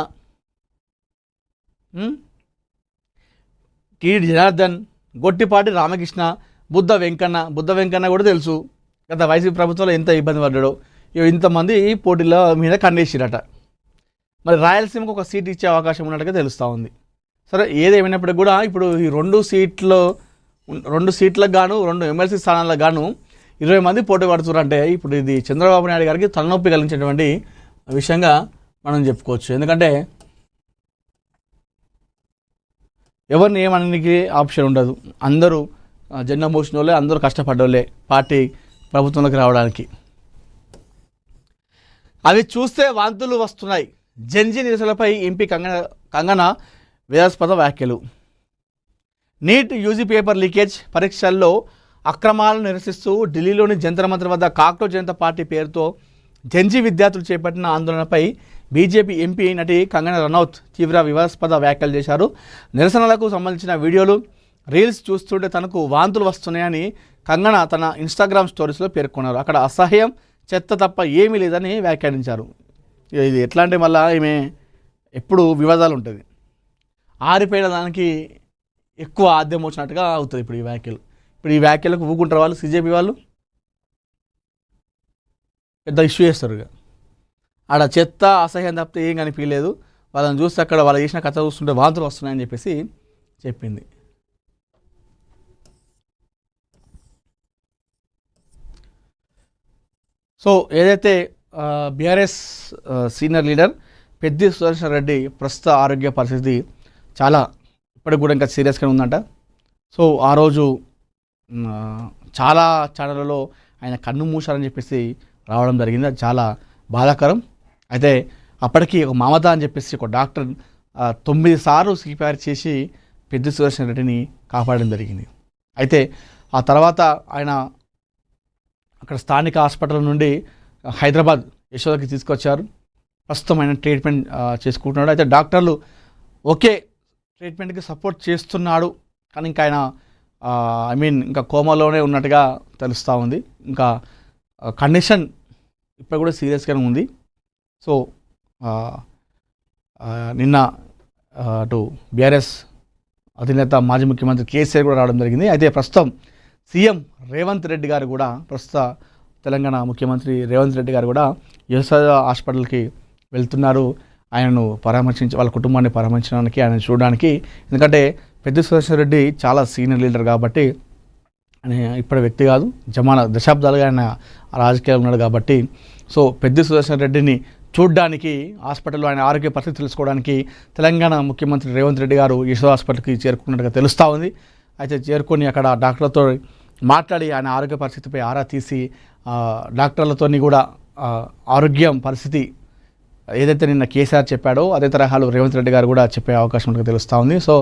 టీడీ జనార్దన్, గొట్టిపాటి రామకృష్ణ, బుద్ధ వెంకన్న కూడా తెలుసు గత వైసీపీ ప్రభుత్వంలో ఎంత ఇబ్బంది పడ్డాడో. ఇంతమంది పోటీల మీద కండేసిరట. మరి రాయలసీమకు ఒక సీట్ ఇచ్చే అవకాశం ఉన్నట్టుగా తెలుస్తూ ఉంది. సరే, ఏదేమైనప్పటికీ కూడా ఇప్పుడు ఈ 2 సీట్లకు గాను 2 ఎమ్మెల్సీ స్థానాలకు గాను 20 మంది పోటీ పడుతున్నారంటే ఇప్పుడు ఇది చంద్రబాబు నాయుడు గారికి తలనొప్పి కలిగించేటువంటి విషయంగా మనం చెప్పుకోవచ్చు. ఎందుకంటే ఎవరిని ఏమనడానికి ఆప్షన్ ఉండదు. అందరూ జెండా మోసిన వాళ్ళే, అందరూ కష్టపడ్డోళ్ళే పార్టీ ప్రభుత్వంలోకి రావడానికి. అవి చూస్తే వాంతులు వస్తున్నాయి. జెన్జీ నిరసనలపై ఎంపీ కంగనా వివాదాస్పద వ్యాఖ్యలు. నీట్ యూజీ పేపర్ లీకేజ్, పరీక్షల్లో అక్రమాలను నిరసిస్తూ ఢిల్లీలోని జంతర్ మంతర్ వద్ద కాక్రోచ్ జనతా పార్టీ పేరుతో జెన్జీ విద్యార్థులు చేపట్టిన ఆందోళనపై బీజేపీ ఎంపీ నటి కంగనా రనౌత్ తీవ్ర వివాదాస్పద వ్యాఖ్యలు చేశారు. నిరసనలకు సంబంధించిన వీడియోలు, రీల్స్ చూస్తుంటే తనకు వాంతులు వస్తున్నాయని కంగనా తన ఇన్స్టాగ్రామ్ స్టోరీస్లో పేర్కొన్నారు. అక్కడ అసహ్యం, చెత్త తప్ప ఏమీ లేదని వ్యాఖ్యానించారు. ఇది ఎట్లా అంటే మళ్ళీ ఈమె ఎప్పుడు వివాదాలు ఉంటుంది, ఆరిపోయిన దానికి ఎక్కువ ఆద్యం వచ్చినట్టుగా అవుతుంది ఇప్పుడు ఈ వ్యాఖ్యలు. ఇప్పుడు ఈ వ్యాఖ్యలకు ఊకుంటారు వాళ్ళు, సిజేపీ వాళ్ళు పెద్ద ఇష్యూ చేస్తారు. ఆడ చెత్త అసహ్యం తప్పితే ఏం కనిపించలేదు, వాళ్ళని చూస్తే అక్కడ వాళ్ళు చేసిన కథ చూస్తుంటే వాంతులు వస్తున్నాయని చెప్పేసి చెప్పింది. సో ఏదైతే BRS senior leader Peddi Sudarshan Reddy ప్రస్తుత ఆరోగ్య పరిస్థితి చాలా ఇప్పటికి కూడా ఇంకా సీరియస్గా ఉందంట. సో ఆ రోజు చాలా ఛానళ్ళలో ఆయన కన్ను మూసారని చెప్పేసి రావడం జరిగింది. అది చాలా బాధాకరం. అయితే అప్పటికి ఒక మమత అని చెప్పేసి ఒక డాక్టర్ 9 సార్లు సిపిఆర్ చేసి పెద్ది సుదర్శన్ రెడ్డిని కాపాడడం జరిగింది. అయితే ఆ తర్వాత ఆయన అక్కడ స్థానిక హాస్పిటల్ నుండి హైదరాబాద్ యశోదకి తీసుకొచ్చారు. ప్రస్తుతం ఆయన ట్రీట్మెంట్ చేసుకుంటున్నాడు. అయితే డాక్టర్లు ఓకే ట్రీట్మెంట్కి సపోర్ట్ చేస్తున్నాడు, కానీ ఇంకా ఆయన ఇంకా కోమాలోనే ఉన్నట్టుగా తెలుస్తూ ఉంది. ఇంకా కండిషన్ ఇప్పుడు కూడా సీరియస్గానే ఉంది. సో నిన్న అటు బీఆర్ఎస్ అధినేత మాజీ ముఖ్యమంత్రి కేసీఆర్ కూడా రావడం జరిగింది. అయితే ప్రస్తుతం సీఎం రేవంత్ రెడ్డి గారు కూడా, ప్రస్తుత తెలంగాణ ముఖ్యమంత్రి రేవంత్ రెడ్డి గారు కూడా యశోద హాస్పిటల్కి వెళ్తున్నారు. ఆయనను వాళ్ళ కుటుంబాన్ని పరామర్శించడానికి, ఆయన చూడడానికి. ఎందుకంటే పెద్ది సుదర్శన్ రెడ్డి చాలా సీనియర్ లీడర్ కాబట్టి, ఆయన ఇప్పటి వ్యక్తి కాదు, దశాబ్దాలుగా ఆయన రాజకీయాలు ఉన్నాడు కాబట్టి. సో పెద్ది సుదర్శన్ రెడ్డిని చూడడానికి హాస్పిటల్లో ఆయన ఆరోగ్య పరిస్థితి తెలుసుకోవడానికి తెలంగాణ ముఖ్యమంత్రి రేవంత్ రెడ్డి గారు యశోద హాస్పిటల్కి చేరుకున్నట్టుగా తెలుస్తూ ఉంది. అయితే చేరుకొని అక్కడ డాక్టర్లతో మాట్లాడి ఆయన ఆరోగ్య పరిస్థితిపై ఆరా తీసి డాక్టర్లతో కూడా ఆరోగ్యం పరిస్థితి ఏదైతే నిన్న కేసీఆర్ చెప్పాడో అదే తరహాలో రేవంత్ రెడ్డి గారు కూడా చెప్పే అవకాశం ఉన్నట్టుగా తెలుస్తూ ఉంది. సో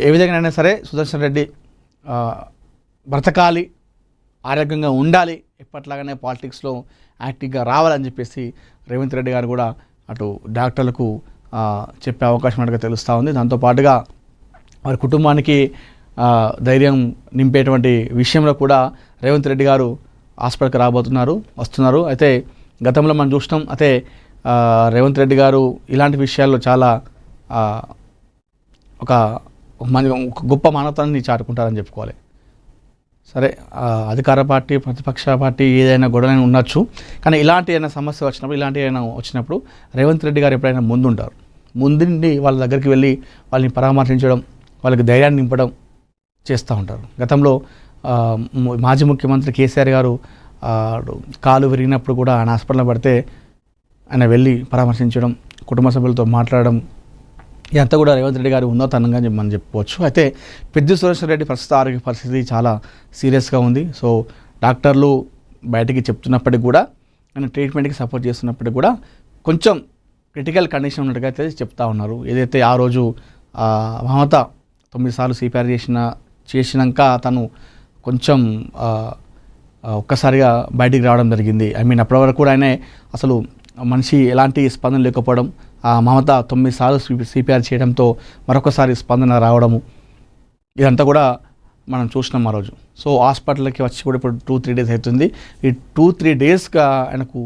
ఏ విధంగానైనా సరే సుదర్శన్ రెడ్డి బ్రతకాలి, ఆరోగ్యంగా ఉండాలి, ఎప్పట్లాగానే పాలిటిక్స్లో యాక్టివ్గా రావాలని చెప్పేసి రేవంత్ రెడ్డి గారు కూడా అటు డాక్టర్లకు చెప్పే అవకాశం ఉన్నట్టుగా తెలుస్తూ ఉంది. దాంతోపాటుగా వారి కుటుంబానికి ధైర్యం నింపేటువంటి విషయంలో కూడా రేవంత్ రెడ్డి గారు హాస్పిటల్కి వస్తున్నారు. అయితే గతంలో మనం చూసినాం. అయితే రేవంత్ రెడ్డి గారు ఇలాంటి విషయాల్లో చాలా ఒక గొప్ప మానవతాన్ని చాటుకుంటారని చెప్పుకోవాలి. సరే, అధికార పార్టీ ప్రతిపక్ష పార్టీ ఏదైనా గొడవైనా ఉండొచ్చు, కానీ ఇలాంటి ఏదైనా సమస్య వచ్చినప్పుడు రేవంత్ రెడ్డి గారు ఎప్పుడైనా ముందుంటారు. ముందుండి వాళ్ళ దగ్గరికి వెళ్ళి వాళ్ళని పరామర్శించడం, వాళ్ళకి ధైర్యాన్ని నింపడం చేస్తూ ఉంటారు. గతంలో మాజీ ముఖ్యమంత్రి కేసీఆర్ గారు కాలు విరిగినప్పుడు కూడా ఆయన హాస్పిటల్లో పడితే ఆయన వెళ్ళి పరామర్శించడం, కుటుంబ సభ్యులతో మాట్లాడడం, ఇదంతా కూడా రేవంత్ రెడ్డి గారు ఉన్నతనంగా మనం చెప్పుకోవచ్చు. అయితే పెద్ది సురేశ్వర్ రెడ్డి ప్రస్తుత ఆరోగ్య పరిస్థితి చాలా సీరియస్గా ఉంది. సో డాక్టర్లు బయటికి చెప్తున్నప్పటికి కూడా, ఆయన ట్రీట్మెంట్కి సపోర్ట్ చేస్తున్నప్పటికి కూడా కొంచెం క్రిటికల్ కండిషన్ ఉన్నట్టుగా అయితే చెప్తా ఉన్నారు. ఏదైతే ఆ రోజు మమత 9 సార్లు సిపిఆర్ చేసినాక తను కొంచెం ఒక్కసారిగా బయటికి రావడం జరిగింది. అప్పటి వరకు కూడా ఆయన అసలు మనిషి ఎలాంటి స్పందన లేకపోవడం, మమత 9 సార్లు సిపిఆర్ చేయడంతో మరొకసారి స్పందన రావడము, ఇదంతా కూడా మనం చూసినాం ఆ రోజు. సో హాస్పిటల్కి వచ్చి కూడా ఇప్పుడు 2-3 డేస్ అవుతుంది. ఈ 2-3 డేస్గా ఆయనకు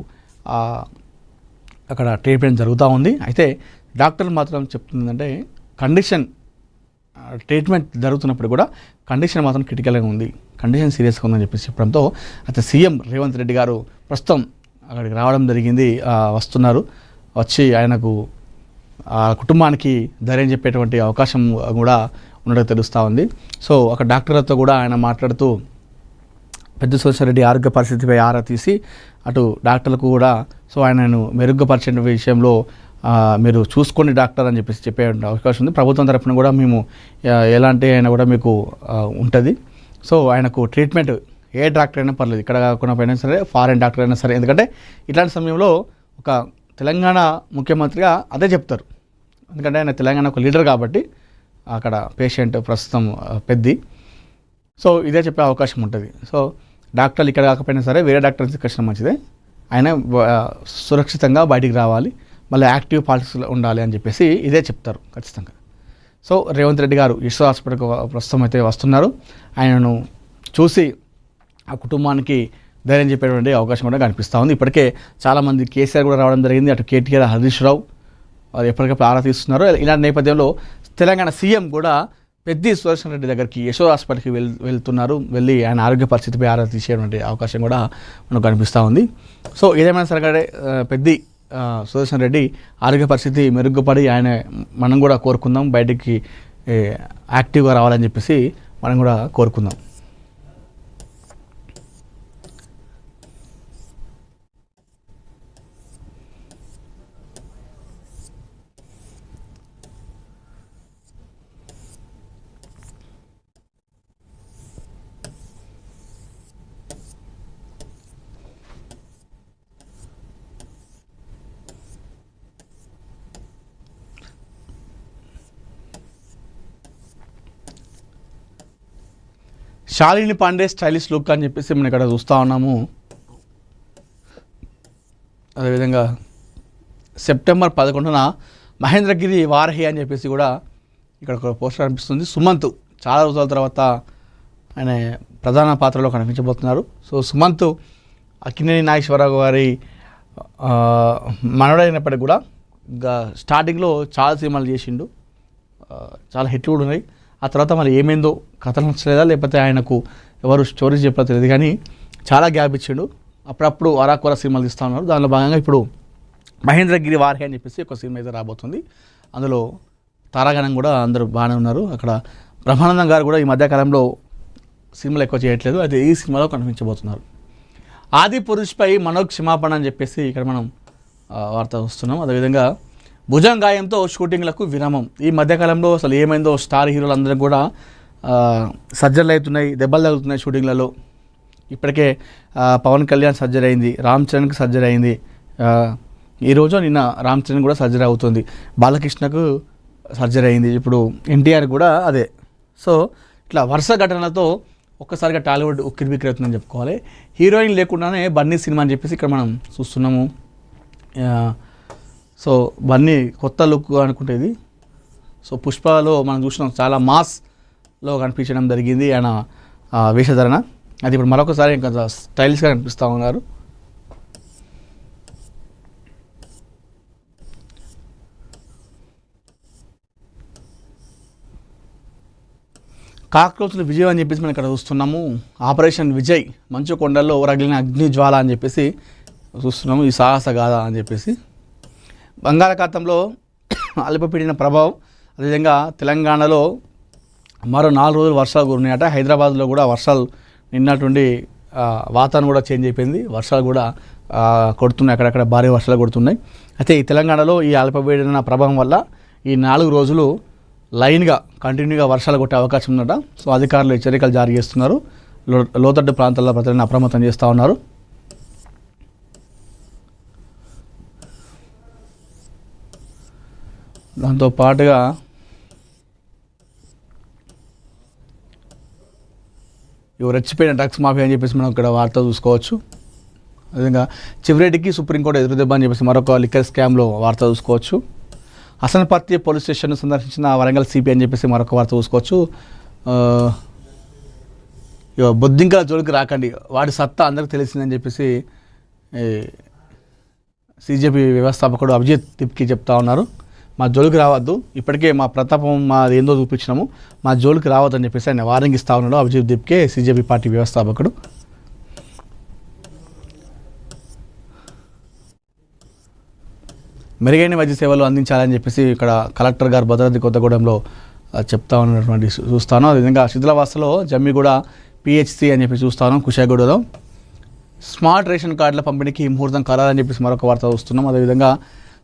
అక్కడ ట్రీట్మెంట్ జరుగుతూ ఉంది. అయితే డాక్టర్ మాత్రం చెప్తుందంటే ట్రీట్మెంట్ జరుగుతున్నప్పుడు కూడా కండిషన్ మాత్రం క్రిటికల్గా ఉంది, కండిషన్ సీరియస్గా ఉందని చెప్పడంతో అయితే సీఎం రేవంత్ రెడ్డి గారు ప్రస్తుతం అక్కడికి రావడం జరిగింది. వచ్చి ఆయనకు కుటుంబానికి ధైర్యం చెప్పేటువంటి అవకాశం కూడా ఉన్నట్టు తెలుస్తూ ఉంది. సో అక్కడ డాక్టర్లతో కూడా ఆయన మాట్లాడుతూ పెద్ది సురేశ్వర్ రెడ్డి ఆరోగ్య పరిస్థితిపై ఆరా తీసి అటు డాక్టర్లకు కూడా సో ఆయనను మెరుగుపరిచే విషయంలో మీరు చూసుకోండి డాక్టర్ అని చెప్పే అవకాశం ఉంది. ప్రభుత్వం తరఫున కూడా మేము ఎలాంటి అయినా కూడా మీకు ఉంటుంది. సో ఆయనకు ట్రీట్మెంట్ ఏ డాక్టర్ అయినా పర్లేదు, ఇక్కడ కాకుండా అయినా సరే, ఫారెన్ డాక్టర్ అయినా సరే, ఎందుకంటే ఇట్లాంటి సమయంలో ఒక తెలంగాణ ముఖ్యమంత్రిగా అదే చెప్తారు. ఎందుకంటే ఆయన తెలంగాణ ఒక లీడర్ కాబట్టి అక్కడ పేషెంట్ ప్రస్తుతం పెద్ది, సో ఇదే చెప్పే అవకాశం ఉంటుంది. సో డాక్టర్లు ఇక్కడ కాకపోయినా సరే వేరే డాక్టర్ తీసుకొచ్చిన మంచిదే, ఆయన సురక్షితంగా బయటికి రావాలి, మళ్ళీ యాక్టివ్ పాలిటిక్స్లో ఉండాలి అని చెప్పేసి ఇదే చెప్తారు ఖచ్చితంగా. సో రేవంత్ రెడ్డి గారు యశోద హాస్పిటల్కి ప్రస్తుతం అయితే వస్తున్నారు. ఆయనను చూసి ఆ కుటుంబానికి ధైర్యం చెప్పేటువంటి అవకాశం కూడా కనిపిస్తూ ఉంది. ఇప్పటికే చాలామంది కేసీఆర్ కూడా రావడం జరిగింది, అటు కేటీఆర్, హరీష్ రావు అది ఎప్పటికప్పుడు ఆరా తీస్తున్నారు. ఇలాంటి నేపథ్యంలో తెలంగాణ సీఎం కూడా పెద్ది సురేశ్వర్ రెడ్డి దగ్గరికి యశోద హాస్పిటల్కి వెళ్తున్నారు. వెళ్ళి ఆయన ఆరోగ్య పరిస్థితిపై ఆరా తీసేటువంటి అవకాశం కూడా మనకు కనిపిస్తూ ఉంది. సో ఏదేమైనా సరే పెద్ది సురేశ్వర్ రెడ్డి ఆరోగ్య పరిస్థితి మెరుగుపడి మనం కూడా కోరుకుందాం, బయటికి యాక్టివ్గా రావాలని చెప్పేసి మనం కూడా కోరుకుందాం. శాలిని పాండే స్టైలిష్ లుక్ అని చెప్పేసి మనం ఇక్కడ చూస్తూ ఉన్నాము. అదేవిధంగా సెప్టెంబర్ 11న మహేంద్రగిరి వారహి అని చెప్పేసి కూడా ఇక్కడ ఒక పోస్టర్ కనిపిస్తుంది. సుమంత్ చాలా రోజుల తర్వాత ఆయన ప్రధాన పాత్రలో కనిపించబోతున్నారు. సో సుమంత్ అక్కినేని నాగేశ్వరరావు గారి మనవడైనప్పటికీ కూడా స్టార్టింగ్లో చాలా సినిమాలు చేసిండు, చాలా హిట్లు కూడా ఉన్నాయి. ఆ తర్వాత మరి ఏమైందో, కథలు నచ్చలేదా లేకపోతే ఆయనకు ఎవరు స్టోరీస్ చెప్పారో తెలియదు, కానీ చాలా గ్యాప్ ఇచ్చిండు. అప్పుడప్పుడు అరాకొర సినిమాలు తీస్తూ ఉన్నారు. దానిలో భాగంగా ఇప్పుడు మహేంద్రగిరి వారహి అని చెప్పేసి ఒక సినిమా అయితే రాబోతుంది. అందులో తారాగణం కూడా అందరూ బాగానే ఉన్నారు. అక్కడ బ్రహ్మానందం గారు కూడా ఈ మధ్యకాలంలో సినిమాలు ఎక్కువ చేయట్లేదు, అయితే ఈ సినిమాలో కనిపించబోతున్నారు. ఆది పురుష్పై మనోజ్ క్షమాపణ అని చెప్పేసి ఇక్కడ మనం వార్త వస్తున్నాం. అదేవిధంగా భుజం గాయంతో షూటింగ్లకు విరామం. ఈ మధ్యకాలంలో అసలు ఏమైందో స్టార్ హీరోలు అందరూ కూడా సర్జరీలు అవుతున్నాయి, దెబ్బలు తగులుతున్నాయి షూటింగ్లలో. ఇప్పటికే పవన్ కళ్యాణ్ సర్జరీ అయింది, రామ్ చరణ్కి సర్జరీ అయింది, ఈరోజు నిన్న రామ్ చరణ్ కూడా సర్జరీ అవుతుంది, బాలకృష్ణకు సర్జరీ అయింది, ఇప్పుడు ఎన్టీఆర్ కూడా అదే. సో ఇట్లా వరుస ఘటనలతో ఒక్కసారిగా టాలీవుడ్ ఉక్కిరిబిక్కిరి అవుతుందని చెప్పుకోవాలి. హీరోయిన్ లేకుండానే బన్నీ సినిమా అని చెప్పేసి ఇక్కడ మనం చూస్తున్నాము. సో బన్నీ కొత్త లుక్ అనుకుంటేది. సో పుష్పలో మనం చూసినాం, చాలా మాస్లో కనిపించడం జరిగింది ఆయన వేషధరణ. అది ఇప్పుడు మరొకసారి ఇంకా స్టైలిష్గా కనిపిస్తూ ఉన్నారు. కాక్రోచ్లు విజయం అని చెప్పేసి మనం ఇక్కడ చూస్తున్నాము. ఆపరేషన్ విజయ్ మంచు కొండల్లో రగిలిన అగ్ని జ్వాల అని చెప్పేసి చూస్తున్నాము. ఈ సాహస గాథ అని చెప్పేసి బంగాళాఖాతంలో అల్పపీడన ప్రభావం, అదేవిధంగా తెలంగాణలో మరో 4 రోజులు వర్షాలు కురినాయట. హైదరాబాద్లో కూడా వర్షాలు నిన్నటువంటి వాతావరణం కూడా చేంజ్ అయిపోయింది. వర్షాలు కూడా కొడుతున్నాయి, అక్కడక్కడ భారీ వర్షాలు కొడుతున్నాయి. అయితే ఈ తెలంగాణలో ఈ అల్పపీడన ప్రభావం వల్ల ఈ 4 రోజులు లైన్గా కంటిన్యూగా వర్షాలు కొట్టే అవకాశం ఉందట. సో అధికారులు హెచ్చరికలు జారీ చేస్తున్నారు. లోతట్టు ప్రాంతాల్లో ప్రజలను అప్రమత్తం చేస్తూ ఉన్నారు. దాంతో పాటుగా రెచ్చిపోయిన డ్రగ్స్ మాఫియా అని చెప్పేసి మనం ఇక్కడ వార్త చూసుకోవచ్చు. అదేవిధంగా చివరెడ్డికి సుప్రీంకోర్టు ఎదురుదెబ్బ అని చెప్పేసి మరొక లిక్కర్ స్కామ్లో వార్త చూసుకోవచ్చు. హసన్పర్తి పోలీస్ స్టేషన్ సందర్శించిన వరంగల్ సిపి అని చెప్పేసి మరొక వార్త చూసుకోవచ్చు. బొద్దింకల జోలికి రాకండి, వాడి సత్తా అందరికి తెలిసిందని చెప్పేసి సిజేపీ వ్యవస్థాపకుడు అభిజిత్ తిప్కి చెప్తా ఉన్నారు. మా జోలికి రావద్దు, ఇప్పటికే మా ప్రతాపం మాది ఏందో చూపించినాము, మా జోలికి రావద్దు అని చెప్పేసి ఆయన వార్నింగ్ ఇస్తా ఉన్నాడు అభిజిత్ తిప్కే, సిజేపీ పార్టీ వ్యవస్థాపకుడు. మెరుగైన వైద్య సేవలు అందించాలని చెప్పేసి ఇక్కడ కలెక్టర్ గారు భద్రాద్రి కొత్తగూడెంలో చెప్తా ఉన్నటువంటి చూస్తాను. అదేవిధంగా శిథిలావస్థలో జమ్మిగూడ పిహెచ్సి అని చెప్పి చూస్తాను. కుషాగూడలో స్మార్ట్ రేషన్ కార్డుల పంపిణీకి ముహూర్తం ఖరారని చెప్పేసి మరొక వార్త చూస్తున్నాం. అదేవిధంగా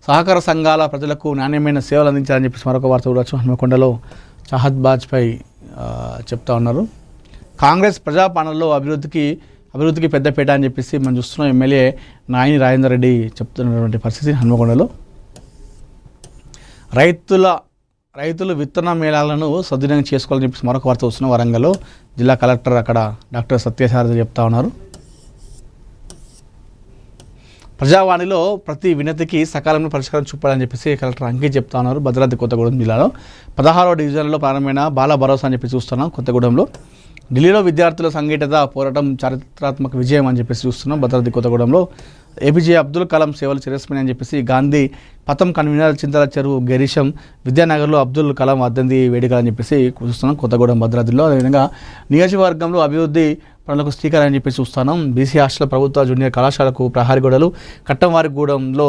సహకార సంఘాల ప్రజలకు నాణ్యమైన సేవలు అందించాలని చెప్పేసి మరొక వార్త చూడవచ్చు. హన్మకొండలో చాహద్ బాజ్పేయి చెప్తా ఉన్నారు. కాంగ్రెస్ ప్రజాపాలనలో అభివృద్ధికి పెద్దపీట అని చెప్పేసి మనం చూస్తున్నాం. ఎమ్మెల్యే నాయని రాజేందర్ రెడ్డి చెప్తున్నటువంటి పరిస్థితి హన్మకొండలో. రైతులు విత్తన మేళాలను సద్వినియోగం చేసుకోవాలని చెప్పేసి మరొక వార్త వస్తున్నాం. వరంగల్లో జిల్లా కలెక్టర్ అక్కడ డాక్టర్ సత్యసారథి చెప్తా ఉన్నారు. ప్రజావాణిలో ప్రతి వినతికి సకాలంలో పరిష్కారం చూపాలని చెప్పేసి కలెక్టర్ అంకిత్ చెప్తా ఉన్నారు. భద్రాద్రి కొత్తగూడెం జిల్లాలో 16వ డివిజన్లో ప్రారంభమైన బాల భరోసా అని చెప్పి చూస్తున్నాం. కొత్తగూడెంలో ఢిల్లీలో విద్యార్థుల సంఘటిత పోరాటం చారిత్రాత్మక విజయం అని చెప్పేసి చూస్తున్నాం. భద్రాద్రి కొత్తగూడెంలో ఏపీజే అబ్దుల్ కలాం సేవలు చిరస్మరణీయం అని చెప్పేసి గాంధీ పథం కన్వీనర్ చింతల చెరువు గిరీశం విద్యానగర్లో అబ్దుల్ కలాం వర్ధంతి వేడుకలు అని చెప్పేసి చూస్తున్నాం కొత్తగూడెం భద్రాద్రిలో. అదేవిధంగా నియోజకవర్గంలో అభివృద్ధి పనులకు స్పీకర్ అని చెప్పి చూస్తాను. బీసీ హాస్టల్ ప్రభుత్వ జూనియర్ కళాశాలకు ప్రహారీ గోడలు, కట్టంవారిగూడెంలో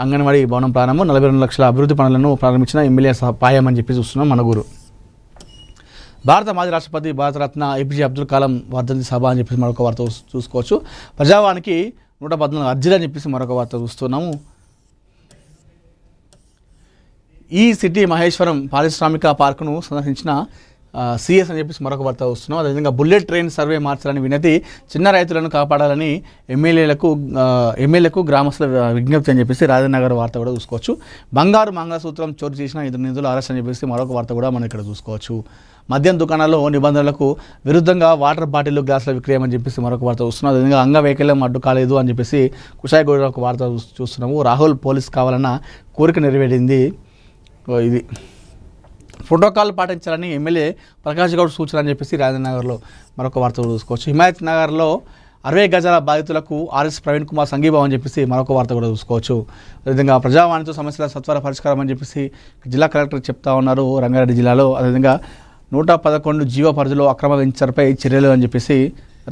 అంగన్వాడీ భవనం ప్రారంభం, 42 లక్షల అభివృద్ధి పనులను ప్రారంభించిన ఎమ్మెల్యే పాయం అని చెప్పి చూస్తున్నాం. మనగూరు భారత మాజీ రాష్ట్రపతి భారతరత్న ఏపీజే అబ్దుల్ కలాం వర్ధంతి సభ అని చెప్పేసి మరొక వార్త చూసుకోవచ్చు. ప్రజావానికి 114 అర్జీలు అని చెప్పేసి మరొక వార్త చూస్తున్నాము. ఈ సిటీ మహేశ్వరం పారిశ్రామిక పార్కును సందర్శించిన సిఎస్ అని చెప్పేసి మరొక వార్త వస్తున్నాం. అదేవిధంగా బుల్లెట్ ట్రైన్ సర్వే మార్చాలని వినతి, చిన్న రైతులను కాపాడాలని ఎమ్మెల్యేలకు గ్రామస్తుల విజ్ఞప్తి అని చెప్పేసి రాజనగర్ వార్త కూడా చూసుకోవచ్చు. బంగారు మంగళసూత్రం చోటు చేసిన 2 నిందితులు అరెస్ట్ అని చెప్పేసి మరొక వార్త కూడా మనం ఇక్కడ చూసుకోవచ్చు. మద్యం దుకాణాల్లో నిబంధనలకు విరుద్ధంగా వాటర్ బాటిల్, గ్లాసుల విక్రయం అని చెప్పేసి మరొక వార్త చూస్తున్నాం. అదేవిధంగా అంగవైకల్యం అడ్డు కాలేదు అని చెప్పేసి కుషాయిగూడ ఒక వార్త చూస్తున్నాము. రాహుల్ పోలీస్ కావాలన్న కోరిక నెరవేరింది. ఇది ప్రోటోకాల్ పాటించాలని ఎమ్మెల్యే ప్రకాష్ గౌడ్ సూచన అని చెప్పేసి రాజనగర్లో మరొక వార్త చూసుకోవచ్చు. హిమాయత్ నగర్లో 60 గజాల బాధితులకు ఆర్ఎస్ ప్రవీణ్ కుమార్ సంఘీభావం అని చెప్పేసి మరొక వార్త కూడా చూసుకోవచ్చు. అదేవిధంగా ప్రజావాణితో సమస్యల సత్వర పరిష్కారం అని చెప్పేసి జిల్లా కలెక్టర్ చెప్తా ఉన్నారు రంగారెడ్డి జిల్లాలో. అదేవిధంగా 111 జీవ పరిధిలో అక్రమ వెంచర్పై చర్యలు అని చెప్పేసి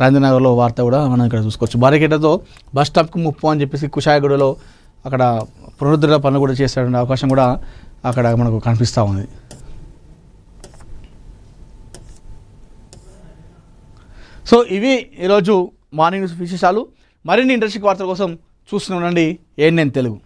రాజనగర్లో వార్త కూడా మనం ఇక్కడ చూసుకోవచ్చు. బారికేటతో బస్ స్టాప్కు ముప్పు అని చెప్పేసి కుషాయిగూడలో అక్కడ పునరుద్ధరణ పనులు కూడా చేసే అవకాశం కూడా అక్కడ మనకు కనిపిస్తూ ఉంది. సో ఇవి ఈరోజు మార్నింగ్ న్యూస్ విశేషాలు. మరిన్ని ఇంట్రెస్టింగ్ వార్తల కోసం చూస్తూనే ఉండండి ANN తెలుగు.